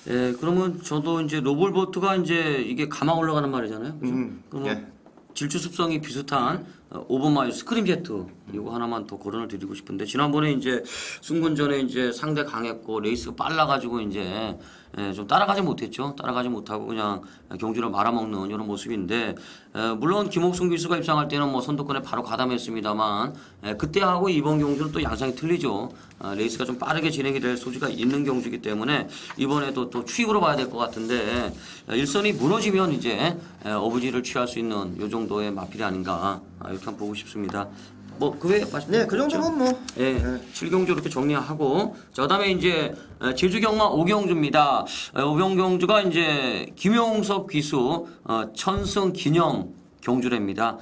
예, 그러면 저도 이제 노블볼트가 이제 이게 감아 올라가는 말이잖아요. 그죠? 그러면 예. 질주 습성이 비슷한 5번 마일 스크림 제트 이거 하나만 더 거론을 드리고 싶은데 지난번에 이제 승군전에 이제 상대 강했고 레이스가 빨라가지고 이제 좀 따라가지 못했죠. 따라가지 못하고 그냥 경주를 말아먹는 이런 모습인데 물론 김옥순 기수가 입상할 때는 뭐 선두권에 바로 가담했습니다만 그때하고 이번 경주는 또 양상이 틀리죠. 레이스가 좀 빠르게 진행이 될 소지가 있는 경주이기 때문에 이번에도 또 추입으로 봐야 될 것 같은데 일선이 무너지면 이제 어부지를 취할 수 있는 요 정도의 마필이 아닌가 이렇게 한번 보고 싶습니다. 뭐 그 외에 네, 그 정도면 뭐. 예, 7경주 이렇게 정리하고 자 그다음에 이제 제주경마 5경주입니다. 5경주가 이제 김용석 귀수 천승 기념 경주랍니다.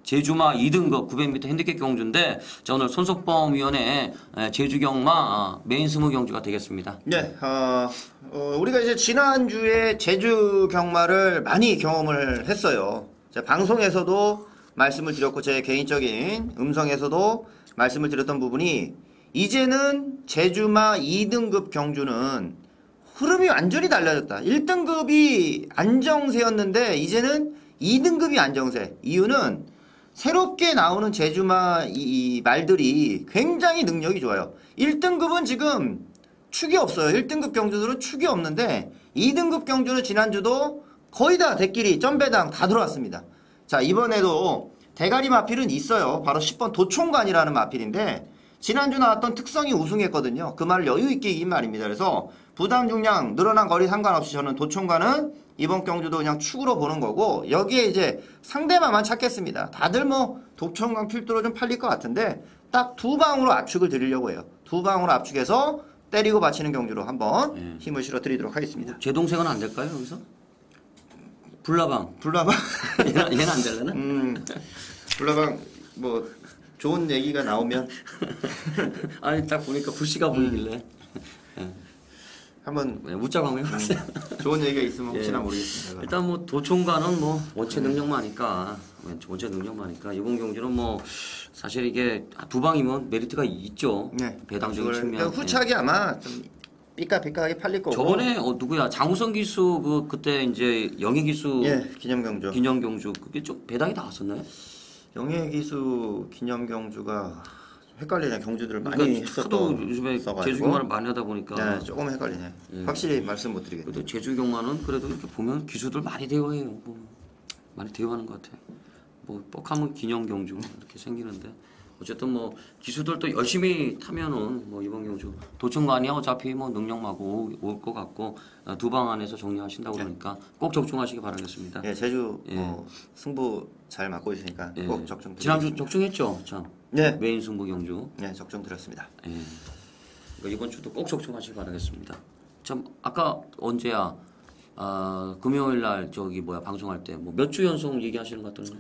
제주마 2등급 900m 핸디캡 경주인데 자 오늘 손석범 위원의 제주경마 메인 스무 경주가 되겠습니다. 네, 우리가 이제 지난주에 제주 경마를 많이 경험을 했어요. 자, 방송에서도 말씀을 드렸고 제 개인적인 음성에서도 말씀을 드렸던 부분이 이제는 제주마 2등급 경주는 흐름이 완전히 달라졌다. 1등급이 안정세였는데 이제는 2등급이 안정세. 이유는 새롭게 나오는 제주마 이 말들이 굉장히 능력이 좋아요. 1등급은 지금 축이 없어요. 1등급 경주들은 축이 없는데 2등급 경주는 지난주도 거의 다 대끼리 점배당 다 들어왔습니다. 자 이번에도 대가리 마필은 있어요. 바로 10번 도총관이라는 마필인데 지난주 나왔던 특성이 우승했거든요. 그 말을 여유있게 이긴 말입니다. 그래서 부담 중량 늘어난 거리 상관없이 저는 도총관은 이번 경주도 그냥 축으로 보는 거고 여기에 이제 상대마만 찾겠습니다. 다들 뭐 도총관 필두로 좀 팔릴 것 같은데 딱 두 방으로 압축을 드리려고 해요. 두 방으로 압축해서 때리고 받치는 경주로 한번 힘을 실어 드리도록 하겠습니다. 제 동생은 안 될까요 여기서? 불나방. 얘는 안 될래나? 불나방 뭐 좋은 얘기가 나오면 아니 딱 보니까 불씨가 보이길래 한번 웃자고 한번 해봤어요. 좋은 얘기가 있으면 혹시나 모르겠습니다. 일단 뭐 도총관은 뭐 원체 능력만이니까 이번 경주는 뭐 사실 이게 두 방이면 메리트가 있죠. 네. 배당적인 측면. 후차기 아마 좀 삐까삐까하게 팔릴 거고. 저번에 누구야 장우성 기수 그때 이제 영희 기수 기념경주. 기념경주 그게 좀 배당이 나왔었나요? 영예 기수 기념경주가 헷갈리네. 경주들을 많이 그러니까 하도 했었던 요즘에 써가지고. 제주 경마를 많이 하다 보니까 네, 조금 헷갈리네. 확실히 말씀 못 드리겠네. 그래도 제주 경마는 그래도 이렇게 보면 기수들 많이 대여해요. 뭐 많이 대여하는 것 같아. 뭐 뻑하면 기념 경주 이렇게 생기는데 어쨌든 뭐 기수들도 열심히 타면은 뭐 이번 경주 도청관이 어차피 뭐 능력마고 올 것 같고 두 방 안에서 정리하신다고 그러니까 꼭 적중하시기 바라겠습니다. 예, 제주 승부 잘 맞고 있으니까 꼭 적중. 지난주 적중했죠, 참. 네. 메인 승부 경주. 네, 적중 드렸습니다. 예. 그러니까 이번 주도 꼭 적중하시기 바라겠습니다. 참 아까 언제야? 금요일 날 저기 방송할 때 뭐 몇 주 연속 얘기하시는 것 같더니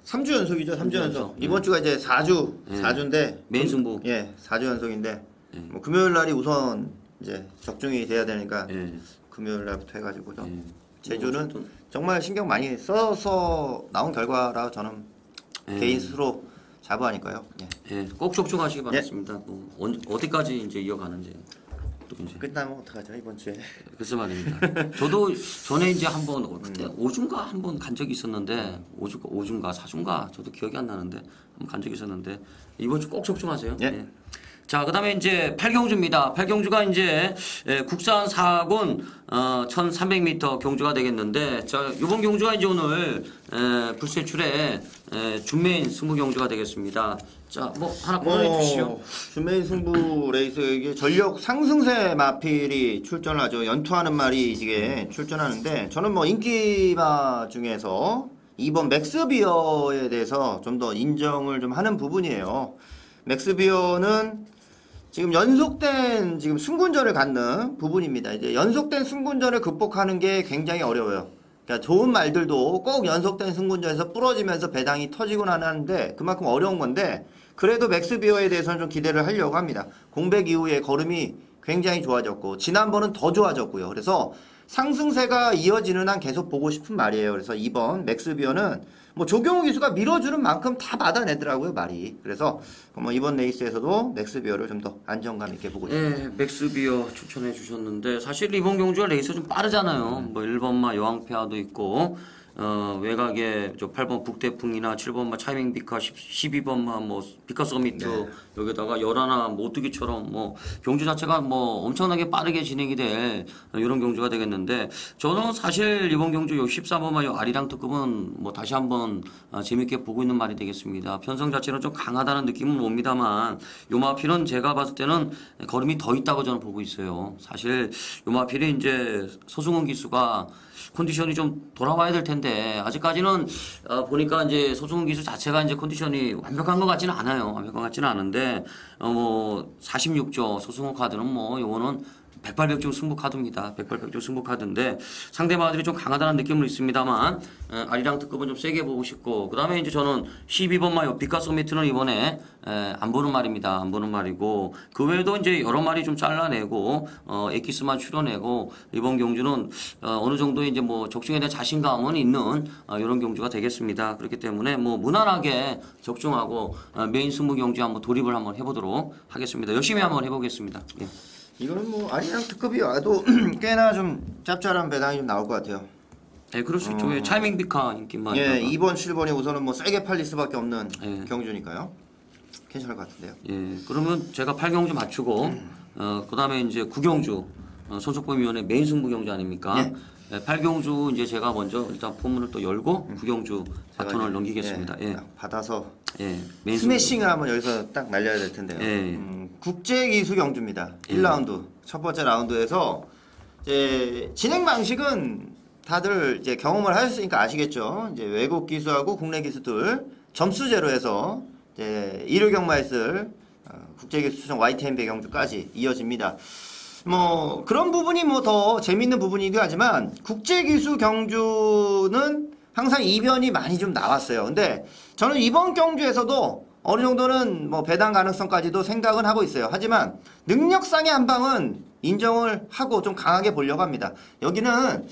3주 연속이죠. 3주 연속. 연속. 이번 주가 이제 4주인데 메인 승부. 예, 4주 연속인데 뭐 금요일 날이 우선 이제 적중이 돼야 되니까 금요일 날부터 해가지고 좀 제주는 뭐 정말 신경 많이 써서 나온 결과라 저는 개인 스스로 자부하니까요. 예, 꼭 적중하시기 바라겠습니다. 뭐 어디까지 이제 이어가는지 또 이제 끝나면 어떡하죠 이번 주에? 글쎄 말입니다. 저도 전에 이제 한번 그때 5주인가 한번 간 적이 있었는데 5주인가 4주인가 저도 기억이 안 나는데 한번 간 적이 있었는데 이번 주 꼭 적중하세요. 예. 자, 그다음에 이제 8경주입니다. 8경주가 이제 국산 4군 1,300m 경주가 되겠는데 자, 이번 경주가 이제 오늘 불세출의 준메인 승부 경주가 되겠습니다. 자, 뭐 하나 거론해 주시죠. 준메인 승부 레이스 이게 전력 상승세 마필이 출전하죠. 연투하는 말이 이게 출전하는데 저는 뭐 인기마 중에서 이번 맥스비어에 대해서 좀 더 인정을 좀 하는 부분이에요. 맥스비어는 지금 연속된 지금 승군전을 갖는 부분입니다. 이제 연속된 승군전을 극복하는 게 굉장히 어려워요. 그러니까 좋은 말들도 꼭 연속된 승군전에서 부러지면서 배당이 터지곤 하는데 그만큼 어려운 건데 그래도 맥스비어에 대해서는 좀 기대를 하려고 합니다. 공백 이후에 걸음이 굉장히 좋아졌고 지난번은 더 좋아졌고요. 그래서 상승세가 이어지는 한 계속 보고 싶은 말이에요. 그래서 이번 맥스비어는 뭐 조경호 기수가 밀어주는 만큼 다 받아내더라고요 말이. 그래서 뭐 이번 레이스에서도 맥스비어를 좀 더 안정감 있게 보고 있습니다. 네, 맥스비어 추천해 주셨는데 사실 이번 경주가 레이스 좀 빠르잖아요. 뭐 1번마 여왕페아도 있고 외곽에 저 8번 북대풍이나 7번 차이밍 비카 12번만 뭐 비카 서미트 네. 여기다가 열하나 뭐 오뚜기처럼 뭐 경주 자체가 뭐 엄청나게 빠르게 진행이 될 이런 경주가 되겠는데 저는 사실 이번 경주 요 14번마 요 아리랑 특급은 뭐 다시 한번 재밌게 보고 있는 말이 되겠습니다. 편성 자체는 좀 강하다는 느낌은 옵니다만 요 마필은 제가 봤을 때는 걸음이 더 있다고 저는 보고 있어요. 사실 요 마필이 이제 소승훈 기수가 컨디션이 좀 돌아와야 될 텐데 아직까지는 보니까 이제 소승훈 기수 자체가 이제 컨디션이 완벽한 것 같지는 않아요. 완벽한 것 같지는 않은데 뭐 46조 소승훈 카드는 뭐 요거는 백발백중 승부 카드입니다. 백발백중 승부 카드인데 상대마들이 좀 강하다는 느낌은 있습니다만 아리랑 특급은 좀 세게 보고 싶고 그다음에 이제 저는 12번 마요 비카 서미트는 이번에 안 보는 말입니다. 안 보는 말이고 그 외에도 이제 여러 마리 좀 잘라내고 엑기스만 출연내고 이번 경주는 어느 정도 이제 뭐 적중에 대한 자신감은 있는 이런 경주가 되겠습니다. 그렇기 때문에 뭐 무난하게 적중하고 메인 승부 경주 한번 돌입을 한번 해보도록 하겠습니다. 열심히 한번 해보겠습니다. 예. 이거는 뭐 아리랑 특급이 와도 꽤나 좀 짭짤한 배당이 좀 나올 것 같아요. 네, 그럴 수 있죠. 왜 차이밍 비카 인기만. 예, 2번, 7번이 우선은 뭐 세게 팔릴 수밖에 없는 예. 경주니까요. 괜찮을 것 같은데요. 예, 그러면 제가 8경주 맞추고 그다음에 이제 9경주 손석범위원회 메인 승부 경주 아닙니까? 예. 예, 8경주 이제 제가 먼저 일단 포문을 또 열고 9경주 바톤을 넘기겠습니다. 예. 딱 받아서 예. 메인 승부. 스매싱을 한번 여기서 딱 날려야 될 텐데요. 예. 국제기수 경주입니다. 1라운드 첫 번째 라운드에서 이제 진행 방식은 다들 이제 경험을 하셨으니까 아시겠죠. 이제 외국 기수하고 국내 기수들 점수제로 해서 이제 1호 경마에 쓸 국제기수 추천 YTN 배경주까지 이어집니다. 뭐 그런 부분이 뭐 더 재밌는 부분이기도 하지만 국제기수 경주는 항상 이변이 많이 좀 나왔어요. 근데 저는 이번 경주에서도 어느 정도는 뭐 배당 가능성까지도 생각은 하고 있어요. 하지만 능력상의 한 방은 인정을 하고 좀 강하게 보려고 합니다. 여기는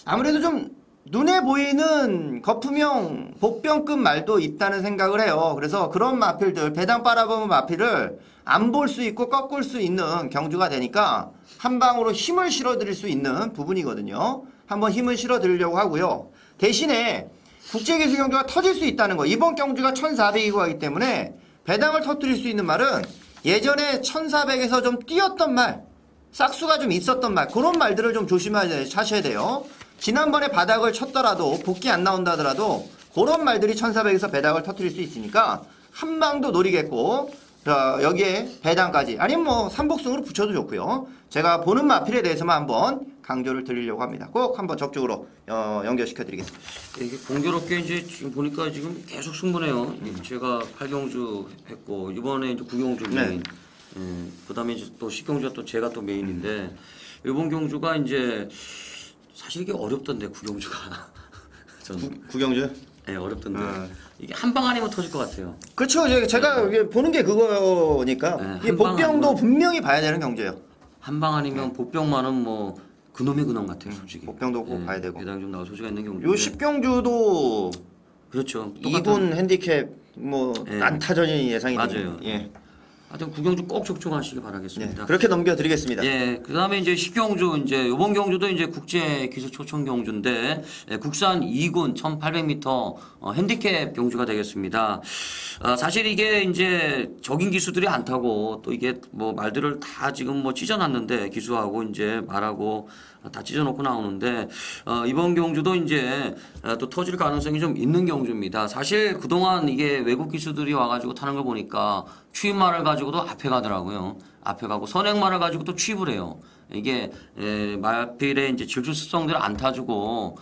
아무래도 좀 눈에 보이는 거품형 복병급 말도 있다는 생각을 해요. 그래서 그런 마필들, 배당 빨아보는 마필을 안 볼 수 있고 꺾을 수 있는 경주가 되니까 한 방으로 힘을 실어드릴 수 있는 부분이거든요. 한번 힘을 실어드리려고 하고요. 대신에 국제기수 경주가 터질 수 있다는 거. 이번 경주가 1400이고 하기 때문에 배당을 터뜨릴 수 있는 말은 예전에 1400에서 좀 뛰었던 말, 싹수가 좀 있었던 말, 그런 말들을 좀 조심하셔야 돼요. 지난번에 바닥을 쳤더라도 복귀 안 나온다 하더라도 그런 말들이 1400에서 배당을 터뜨릴 수 있으니까 한 방도 노리겠고 여기에 배당까지 아니면 뭐 삼복승으로 붙여도 좋고요. 제가 보는 마필에 대해서만 한번 강조를 드리려고 합니다. 꼭 한번 적극적으로 연결시켜 드리겠습니다. 이게 공교롭게 이제 지금 보니까 지금 계속 승부네요. 제가 8경주 했고 이번에 이제 9경주 메인. 예, 그다음에 이제 또 10경주가 또 제가 또 메인인데 이번 경주가 이제 사실 이게 어렵던데 9경주가 저는 구경주? 네, 어렵던데 이게 한 방 아니면 터질 것 같아요. 그렇죠. 제가 이게 보는 게 그거니까 네, 이 복병도 분명히 봐야 되는 경주예요. 한 방 아니면 보병만은 뭐 그놈의 그놈 같아요, 솔직히. 복병도 꼭 봐야 되고. 배당 좀 나올 소지가 있는 경주. 요 10경주도 그렇죠. 2군 핸디캡 뭐 예. 난타전이 예상이 맞아요. 됩니다. 예. 하여튼 9경주 꼭 적중하시기 바라겠습니다. 네, 그렇게 넘겨드리겠습니다. 예, 그 다음에 이제 10경주, 이제, 요번 경주도 이제 국제 기술 초청 경주인데, 국산 2군 1800m 핸디캡 경주가 되겠습니다. 사실 이게 이제 적인 기수들이 안 타고, 또 이게 뭐 말들을 다 지금 뭐 찢어놨는데, 기수하고 이제 말하고 다 찢어놓고 나오는데, 이번 경주도 이제 또 터질 가능성이 좀 있는 경주입니다. 사실 그동안 이게 외국 기수들이 와가지고 타는 걸 보니까, 추입말을 가지고도 앞에 가더라고요. 앞에 가고 선행말을 가지고 또 취입을 해요. 이게 마필의 이제 질주습성들을 안 타주고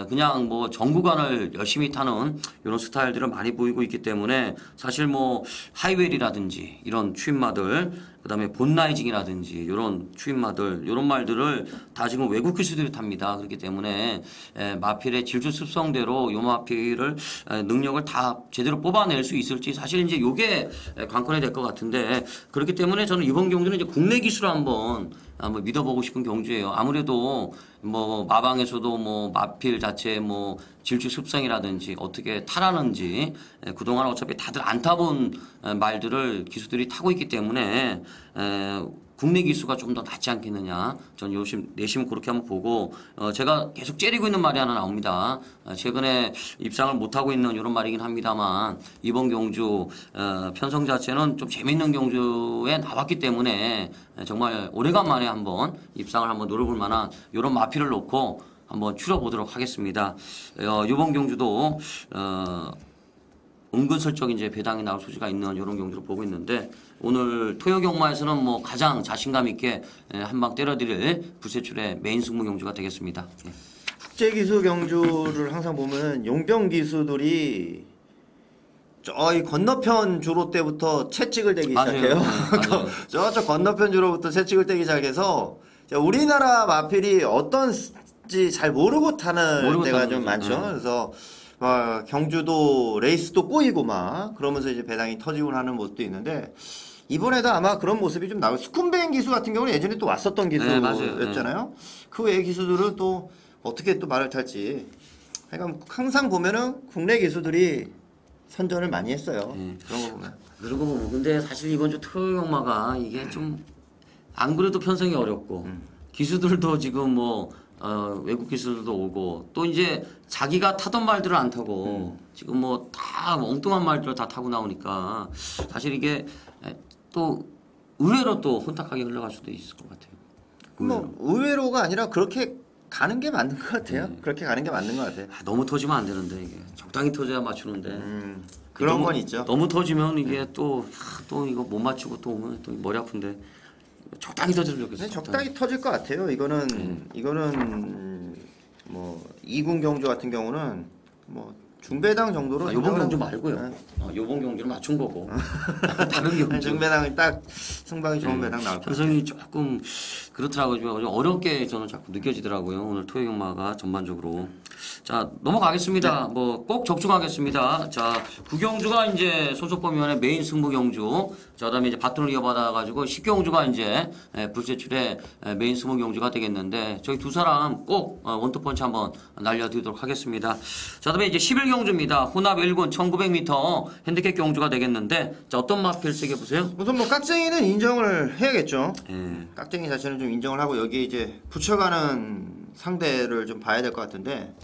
그냥 뭐 정구간을 열심히 타는 이런 스타일들을 많이 보이고 있기 때문에 사실 뭐 하이웰이라든지 이런 추입마들 그다음에 본라이징이라든지 이런 추입마들 이런 말들을 다 지금 외국 기수들이 탑니다. 그렇기 때문에 마필의 질주습성대로 이 마필을 능력을 다 제대로 뽑아낼 수 있을지 사실 이제 이게 관건이 될 것 같은데 그렇기 때문에 저는 이번 경주는 이제 국내 기수로 한번 믿어보고 싶은 경주예요. 아무래도 뭐 마방에서도 뭐 마필 자체 뭐 질주 습성이라든지 어떻게 타라는지 그동안 어차피 다들 안 타본 말들을 기수들이 타고 있기 때문에 국내 기수가 좀 더 낫지 않겠느냐. 전 내심 그렇게 한번 보고 제가 계속 째리고 있는 말이 하나 나옵니다. 최근에 입상을 못 하고 있는 이런 말이긴 합니다만 이번 경주 편성 자체는 좀 재밌는 경주에 나왔기 때문에 정말 오래간만에 한번 입상을 한번 노려볼 만한 이런 마피를 놓고 한번 추려보도록 하겠습니다. 이번 경주도 은근슬쩍 이제 배당이 나올 소지가 있는 이런 경주를 보고 있는데 오늘 토요경마에서는 뭐 가장 자신감 있게 한 방 때려드릴 불세출의 메인 승부 경주가 되겠습니다. 예. 국제 기수 경주를 항상 보면 용병 기수들이 저희 건너편 주로 때부터 채찍을 대기 맞아요. 시작해요. 네, 맞아요. 저쪽 건너편 주로부터 채찍을 대기 시작해서 우리나라 마필이 어떤지 잘 모르고 타는 데가 좀 많죠. 그래서 경주도 레이스도 꼬이고 막 그러면서 이제 배당이 터지고 하는 모습도 있는데 이번에도 아마 그런 모습이 좀 나올. 스쿤베인 기수 같은 경우는 예전에 또 왔었던 기수였잖아요. 그 외의 기수들은 또 어떻게 또 말을 탈지. 그러니까 항상 보면은 국내 기수들이 선전을 많이 했어요. 그런 거 보면. 그러고 보면 근데 사실 이번 주 토요경마가 이게 좀 안 그래도 편성이 어렵고 기수들도 지금 뭐 외국 기수들도 오고 또 이제 자기가 타던 말들을 안 타고 지금 뭐 다 엉뚱한 말들을 다 타고 나오니까 사실 이게 또 의외로 또 혼탁하게 흘러갈 수도 있을 것 같아요. 뭐 의외로가 아니라 그렇게 가는 게 맞는 것 같아요. 그렇게 가는 게 맞는 것 같아요. 너무 터지면 안 되는데 이게 적당히 터져야 맞추는데 그런 너무, 건 있죠. 너무 터지면 이게 또 이거 못 맞추고 또 오면 또 머리 아픈데 적당히 터졌으면 좋겠어요. 적당히 터질 것 같아요. 이거는 뭐 이군 경주 같은 경우는 뭐 중배당 정도로 요번 경주 말고요. 요번 경주를 맞춘 거고 다른 경주 중배당이 딱 승방이 좋은 배당 나올 거예요. 편성이 조금 그렇더라고요. 좀 어렵게 저는 자꾸 느껴지더라고요. 오늘 토요경마가 전반적으로. 자 넘어가겠습니다. 뭐 꼭 적중하겠습니다. 자 9경주가 이제 소속범위원회 메인 승부 경주. 자 그다음에 이제 바톤을 이어받아가지고 10경주가 이제 불세출의 메인 승부 경주가 되겠는데 저희 두 사람 꼭 원투펀치 한번 날려드리도록 하겠습니다. 자 그다음에 이제 11경주입니다. 혼합 1군 1900m 핸디캡 경주가 되겠는데 자 어떤 마필 세게 보세요? 우선 뭐 깍쟁이는 인정을 해야겠죠. 예. 깍쟁이 자체는 좀 인정을 하고 여기 이제 붙여가는 상대를 좀 봐야 될 것 같은데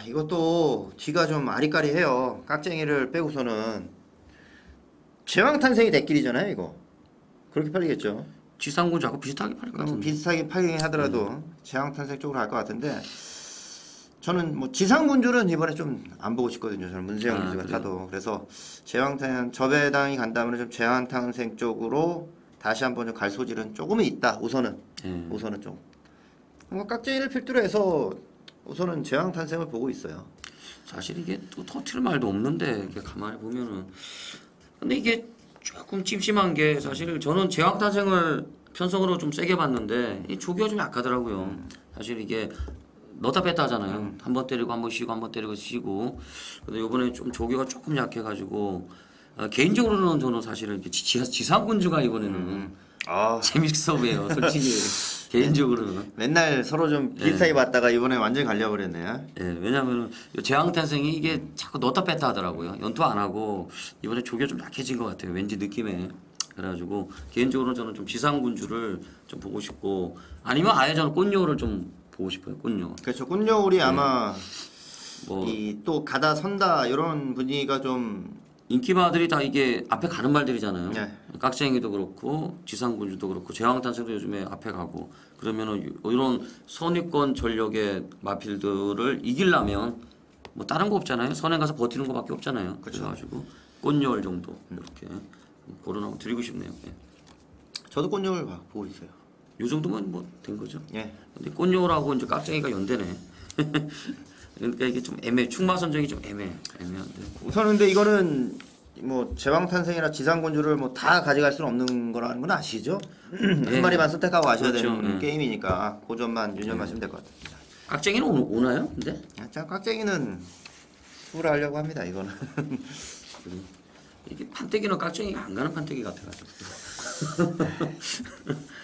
이것도 뒤가 좀 아리까리해요. 깍쟁이를 빼고서는 제왕탄생이 대길이잖아요. 이거 그렇게 팔리겠죠. 지상군 자꾸 비슷하게 팔 것 같은데. 비슷하게 팔긴 하더라도 제왕탄생 쪽으로 갈 것 같은데 저는 뭐 지상군주는 이번에 좀 안 보고 싶거든요. 저는 문세영 기수가 타도. 그래서 제왕탄생 저배당이 간다면 좀 제왕탄생 쪽으로 다시 한번 좀 갈 소질은 조금은 있다. 우선은 좀. 뭐 깍쟁이를 필두로 해서 우선은 제왕탄생을 보고 있어요. 사실 이게 또 터트릴 말도 없는데 이렇게 가만히 보면은 근데 이게 조금 찜찜한 게 사실 저는 제왕탄생을 편성으로 좀 세게 봤는데 이 조기가 좀 약하더라고요. 사실 이게 넣다 뺐다 하잖아요. 한 번 때리고 한 번 쉬고 한 번 때리고 쉬고. 근데 이번에 좀 조기가 조금 약해가지고 개인적으로는 저는 사실 이렇게 지상군주가 이번에는 재밌어 보여요. 솔직히 개인적으로는. 맨날 서로 좀 비슷하게 봤다가 이번에 완전히 갈려버렸네요. 예, 왜냐면은 제왕탄생이 이게 자꾸 넣다 뺐다 하더라고요. 연투 안 하고 이번에 조기가 좀 약해진 것 같아요. 왠지 느낌에. 그래가지고 개인적으로 저는 좀 지상군주를 좀 보고 싶고 아니면 아예 저는 꽃여우를 좀 보고 싶어요. 꽃여우. 그렇죠. 꽃여울이 아마 뭐 이 또 가다 선다 이런 분위기가 좀 인기마들이 다 이게 앞에 가는 말들이잖아요. 네. 깍쟁이도 그렇고 지상군주도 그렇고 제왕탄생도 요즘에 앞에 가고 그러면은 이런 선위권 전력의 마필들을 이기려면 뭐 다른 거 없잖아요. 선행 가서 버티는 거밖에 없잖아요. 그래가지고 꽃여울 정도 이렇게 고른 한번 드리고 싶네요. 예. 저도 꽃여울 보고 있어요. 요 정도면 뭐 된 거죠. 예. 근데 꽃여울하고 이제 깍쟁이가 연대네. 그러니까 이게 좀 애매해. 선정이 좀 애매한데. 우선 근데 이거는 뭐 제왕탄생이나 지상군주를 뭐 다 가져갈 수는 없는 거라는 건 아시죠? 한 마리만 선택하고 가셔야 되는 게임이니까 그 점만 유념하시면 될 것 같습니다. 깍쟁이는 오나요? 근데? 참 깍쟁이는 수를 하려고 합니다. 이거는. 이게 판때기는 깍쟁이가 안 가는 판때기 같아가지고.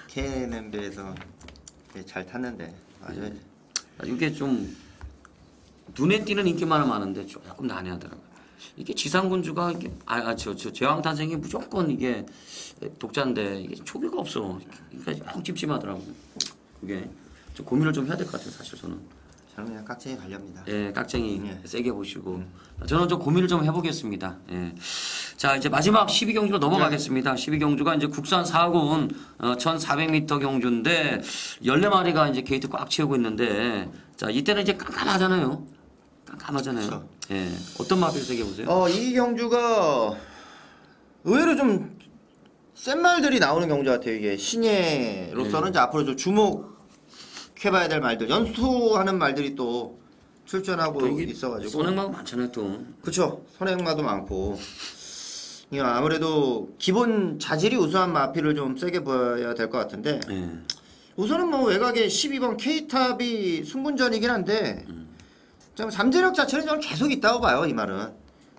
KNMB에서 잘 탔는데 맞아요. 이게 좀 눈에 띄는 인기만은 많은데 조금 난해하더라고요. 이게 지상군주가 이게 저 제왕탄생이 무조건 이게 독자인데 이게 초기가 없어. 그러니까 영 찜찜하더라고. 그게 좀 고민을 좀 해야 될 것 같아요. 사실 저는. 저는 그냥 깍쟁이 관련입니다. 예, 깍쟁이 예. 세게 보시고 저는 좀 고민을 좀 해보겠습니다. 예. 자 이제 마지막 12경주로 넘어가겠습니다. 12경주가 이제 국산 4군 1400m 경주인데 14마리가 이제 게이트 꽉 채우고 있는데 자 이때는 이제 깜깜하잖아요. 깜깜하잖아요. 그렇죠. 예. 어떤 마비를 세게 보세요? 이 경주가 의외로 좀 센 말들이 나오는 경주 같아요. 이게 신예로서는 이제 앞으로 좀 주목해봐야 될 말들, 연수하는 말들이 또 출전하고 또 이게 있어가지고. 선행마가 많잖아요 또. 그쵸. 선행마도 많고. 이게 아무래도 기본 자질이 우수한 마피를 좀 세게 보여야 될 것 같은데. 예. 우선은 뭐 외곽에 12번 K탑이 승분전이긴 한데 좀 잠재력 자체는 저는 계속 있다고 봐요. 이 말은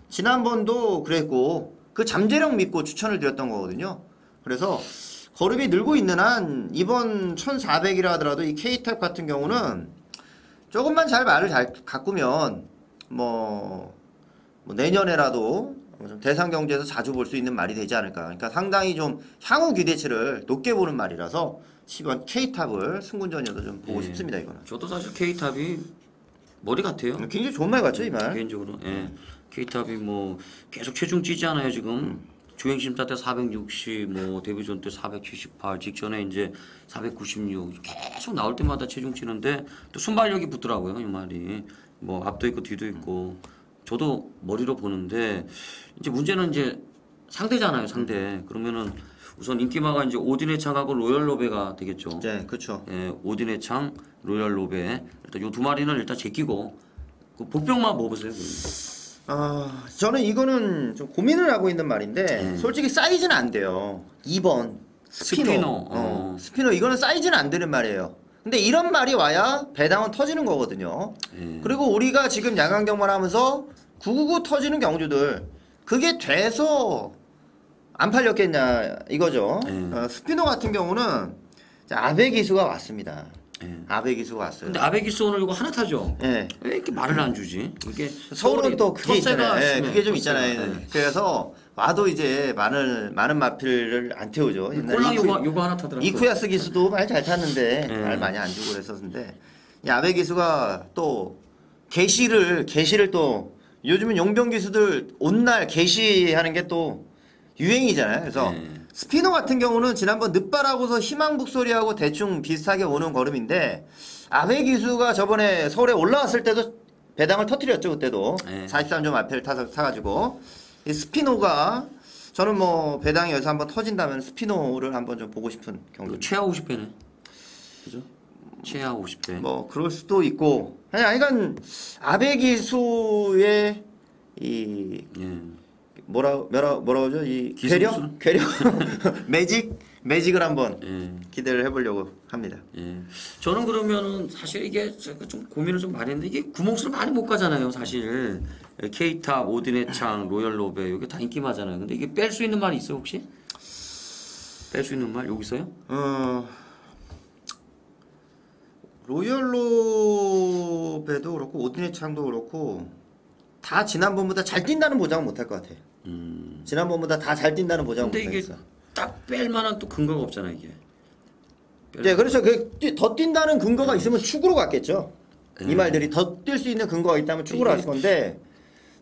지난번도 그랬고 그 잠재력 믿고 추천을 드렸던 거거든요. 그래서 거름이 늘고 있는 한 이번 1400이라 하더라도 이 K탑 같은 경우는 조금만 잘 말을 잘 가꾸면 뭐 내년에라도 좀 대상 경주에서 자주 볼 수 있는 말이 되지 않을까. 그러니까 상당히 좀 향후 기대치를 높게 보는 말이라서 10번 K탑을 승군전이어도 좀 보고 예. 싶습니다. 이거는 저도 사실 K탑이 머리 같아요. 굉장히 좋은 말 같죠, 이 말. 개인적으로. 예. K탑이 뭐 계속 체중 찌잖아요 지금. 주행심사 때 460, 뭐 데뷔전 때 478, 직전에 이제 496 계속 나올 때마다 체중 찌는데 또 순발력이 붙더라고요 이 말이. 뭐 앞도 있고 뒤도 있고. 저도 머리로 보는데 이제 문제는 이제 상대잖아요 상대. 그러면은 우선 인기마가 이제 오딘의 창하고 로열 로베가 되겠죠. 네, 그렇죠. 예, 오딘의 창, 로열 로베. 일단 요 두 마리는 일단 제끼고 그 복병만 뭐 보세요. 저는 이거는 좀 고민을 하고 있는 말인데 솔직히 사이즈는 안 돼요. 2번 스피노. 스피노 이거는 사이즈는 안 되는 말이에요. 근데 이런 말이 와야 배당은 터지는 거거든요. 예. 그리고 우리가 지금 야간 경마하면서 999 터지는 경주들 그게 돼서 안 팔렸겠냐 이거죠. 스피노 같은 경우는 아베 기수가 왔습니다. 예. 아베 기수가 왔어요. 근데 아베기스 오늘 이거 하나 타죠. 예. 왜 이렇게 말을 안 주지? 이게 서울은 또 그게 있잖아요. 예, 심해, 그게 좀 텃세가. 있잖아요. 예. 그래서 와도 이제 많은 마필을 안 태우죠. 옛날에 꼴랑 요거 하나 타더라고요. 이쿠야스 기수도 말 잘 탔는데 예. 말 많이 안 주고 그랬었는데 이 아베 기수가 또 개시를 또 요즘은 용병 기수들 온날 개시하는 게 또 유행이잖아요. 그래서 예. 스피너 같은 경우는 지난번 늦바라고서 희망북 소리하고 대충 비슷하게 오는 걸음인데 아베 기수가 저번에 서울에 올라왔을 때도 배당을 터뜨렸죠. 그때도 네. 43점 앞에를 타가지고 이 스피노가 저는 뭐 배당이 여기서 한번 터진다면 스피노를 한번 좀 보고 싶은 경기. 최하 50배네. 그죠? 최하 50배. 뭐 그럴 수도 있고 아니 그러니까 아베 기수의 이 예. 뭐라고죠? 이 기술술? 괴력 매직을 한번 예. 기대를 해보려고 합니다. 예. 저는 그러면은 사실 이게 제가 좀 고민을 좀 많이 했는데 이게 구멍수를 많이 못 가잖아요, 사실. K탑, 오딘의 창, 로열 로베 이게 다 인기마잖아요. 근데 이게 뺄 수 있는 말이 있어요, 혹시? 뺄 수 있는 말 여기 있어요? 로열 로베도 그렇고 오딘의 창도 그렇고 다 지난번보다 잘 뛴다는 보장은 못할 것 같아요. 지난번보다 다 잘 뛴다는 보장은 근데 이게 못하겠어. 딱 뺄 만한 또 근거가 없잖아, 이게. 네, 그렇죠. 더 뛴다는 근거가 있으면 축으로 갔겠죠. 이 말들이 더 뛸 수 있는 근거가 있다면 축으로 갔을 건데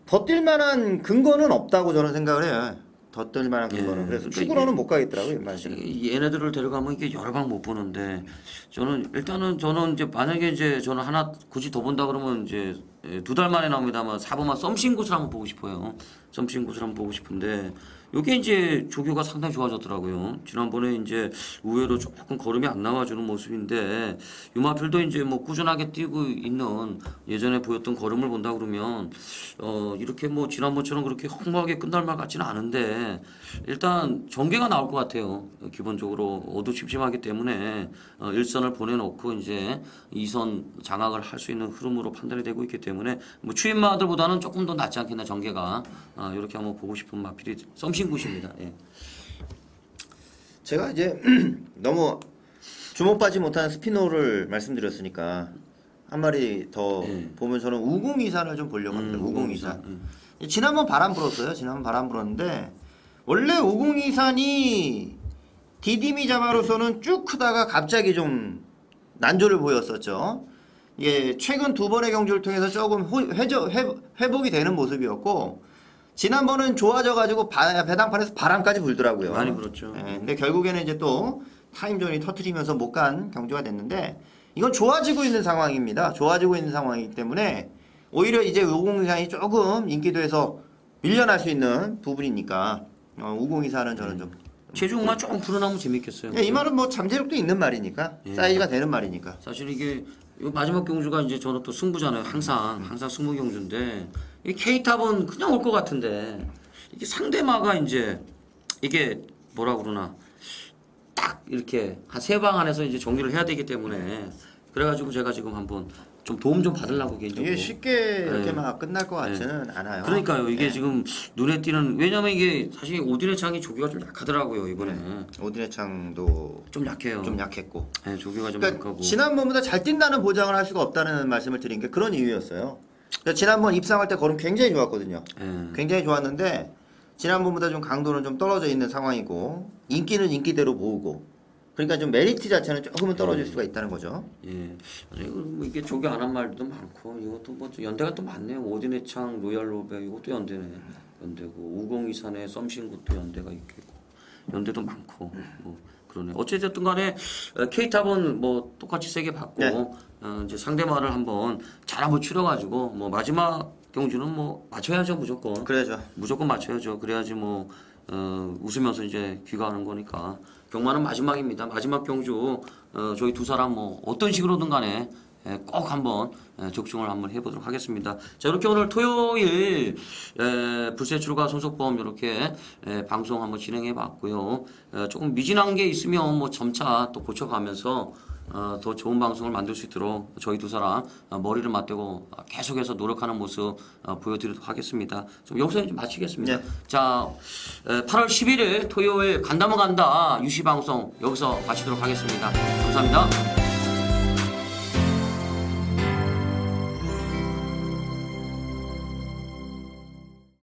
더 뛸 만한 근거는 없다고 저는 생각을 해요. 더 뛸 만한 근거는. 그래서 그러니까 축으로는 못 가겠더라고요, 이 말들은. 얘네들을 데려가면 이게 여러 방 못 보는데 저는 이제 만약에 이제 저는 하나 굳이 더 본다 그러면 이제 2달 만에 나옵니다만 4번만 썸씽굿을 한번 보고 싶어요. 썸씽굿을 한번 보고 싶은데 요게 이제 조교가 상당히 좋아졌더라고요. 지난번에 이제 의외로 조금 걸음이 안 나와주는 모습인데 유마필도 이제 뭐 꾸준하게 뛰고 있는 예전에 보였던 걸음을 본다 그러면 이렇게 뭐 지난번처럼 그렇게 허무하게 끝날 말 같지는 않은데 일단 전개가 나올 것 같아요. 기본적으로 어두침침하기 때문에 1선을 보내놓고 이제 2선 장악을 할 수 있는 흐름으로 판단이 되고 있기 때문에 뭐 추임마들보다는 조금 더 낫지 않겠나 전개가 이렇게 한번 보고 싶은 마필이 썸씽굿입니다. 예. 제가 이제 너무 주목받지 못하는 스피노를 말씀드렸으니까 한 마리 더 보면 저는 우궁이산을 좀 보려고 합니다. 우궁이산. 지난번 바람 불었어요. 지난번 바람 불었는데 원래 5023이 디디미 자마로서는 쭉 크다가 갑자기 좀 난조를 보였었죠. 예, 최근 두 번의 경주를 통해서 조금 회복이 되는 모습이었고 지난번은 좋아져가지고 배당판에서 바람까지 불더라고요. 많이 불었죠. 예, 근데 결국에는 이제 또 타임존이 터트리면서 못 간 경주가 됐는데 이건 좋아지고 있는 상황입니다. 좋아지고 있는 상황이기 때문에 오히려 이제 5024이 조금 인기도에서 밀려날 수 있는 부분이니까 5024는 저는 좀 체중만 조금 불어나면 재밌겠어요. 이 말은 뭐 잠재력도 있는 말이니까 예. 사이즈가 되는 말이니까. 사실 이게 요 마지막 경주가 이제 저는 또 승부잖아요. 항상 승부 경주인데 이 K탑은 그냥 올 것 같은데 이게 상대마가 이제 이게 뭐라 그러나 딱 이렇게 한 세 방 안에서 이제 정리를 해야 되기 때문에 그래가지고 제가 지금 한번 좀 도움 좀 받으려고 개인적으로. 이게 쉽게 이렇게 막 끝날 것 같지는 않아요. 그러니까요. 이게 예. 지금 눈에 띄는 왜냐면 이게 사실 오딘의 창이 조기가 좀 약하더라고요 이번에. 오딘의 창도 좀 약해요. 좀 약했고. 네, 조기가 좀 그러니까 약하고. 지난번보다 잘 뛴다는 보장을 할 수가 없다는 말씀을 드린 게 그런 이유였어요. 그러니까 지난번 입상할 때 걸음 굉장히 좋았거든요. 예. 굉장히 좋았는데 지난번보다 좀 강도는 좀 떨어져 있는 상황이고 인기는 인기대로 모으고 그러니까 좀 메리트 자체는 조금은 떨어질 수가 있다는 거죠. 예. 아니, 뭐 이게 조기 안 한 말도 많고 이것도 뭐 연대가 또 많네요. 오딘의 창, 로얄 로베 이것도 연대네. 연대고 5024네 썸신 것도 연대가 있겠고 연대도 많고 뭐 그러네. 어찌됐든 간에 K탑은 뭐 똑같이 세게 받고 네. 이제 상대마를 한번 잘 한번 추려가지고 뭐 마지막 경주는 뭐 맞춰야죠 무조건. 그래야죠. 무조건 맞춰야죠. 그래야지 뭐 웃으면서 이제 귀가하는 거니까. 경마는 마지막입니다. 마지막 경주 저희 두 사람 뭐 어떤 식으로든 간에 꼭 한번 적중을 한번 해보도록 하겠습니다. 자 이렇게 오늘 토요일 불세출과 손석보험 이렇게 방송 한번 진행해 봤고요. 조금 미진한 게 있으면 뭐 점차 또 고쳐가면서 더 좋은 방송을 만들 수 있도록 저희 두 사람 머리를 맞대고 계속해서 노력하는 모습 보여드리도록 하겠습니다. 좀 여기서 이제 마치겠습니다. 네. 자 8월 11일 토요일 간다면 간다 유시 방송 여기서 마치도록 하겠습니다. 감사합니다.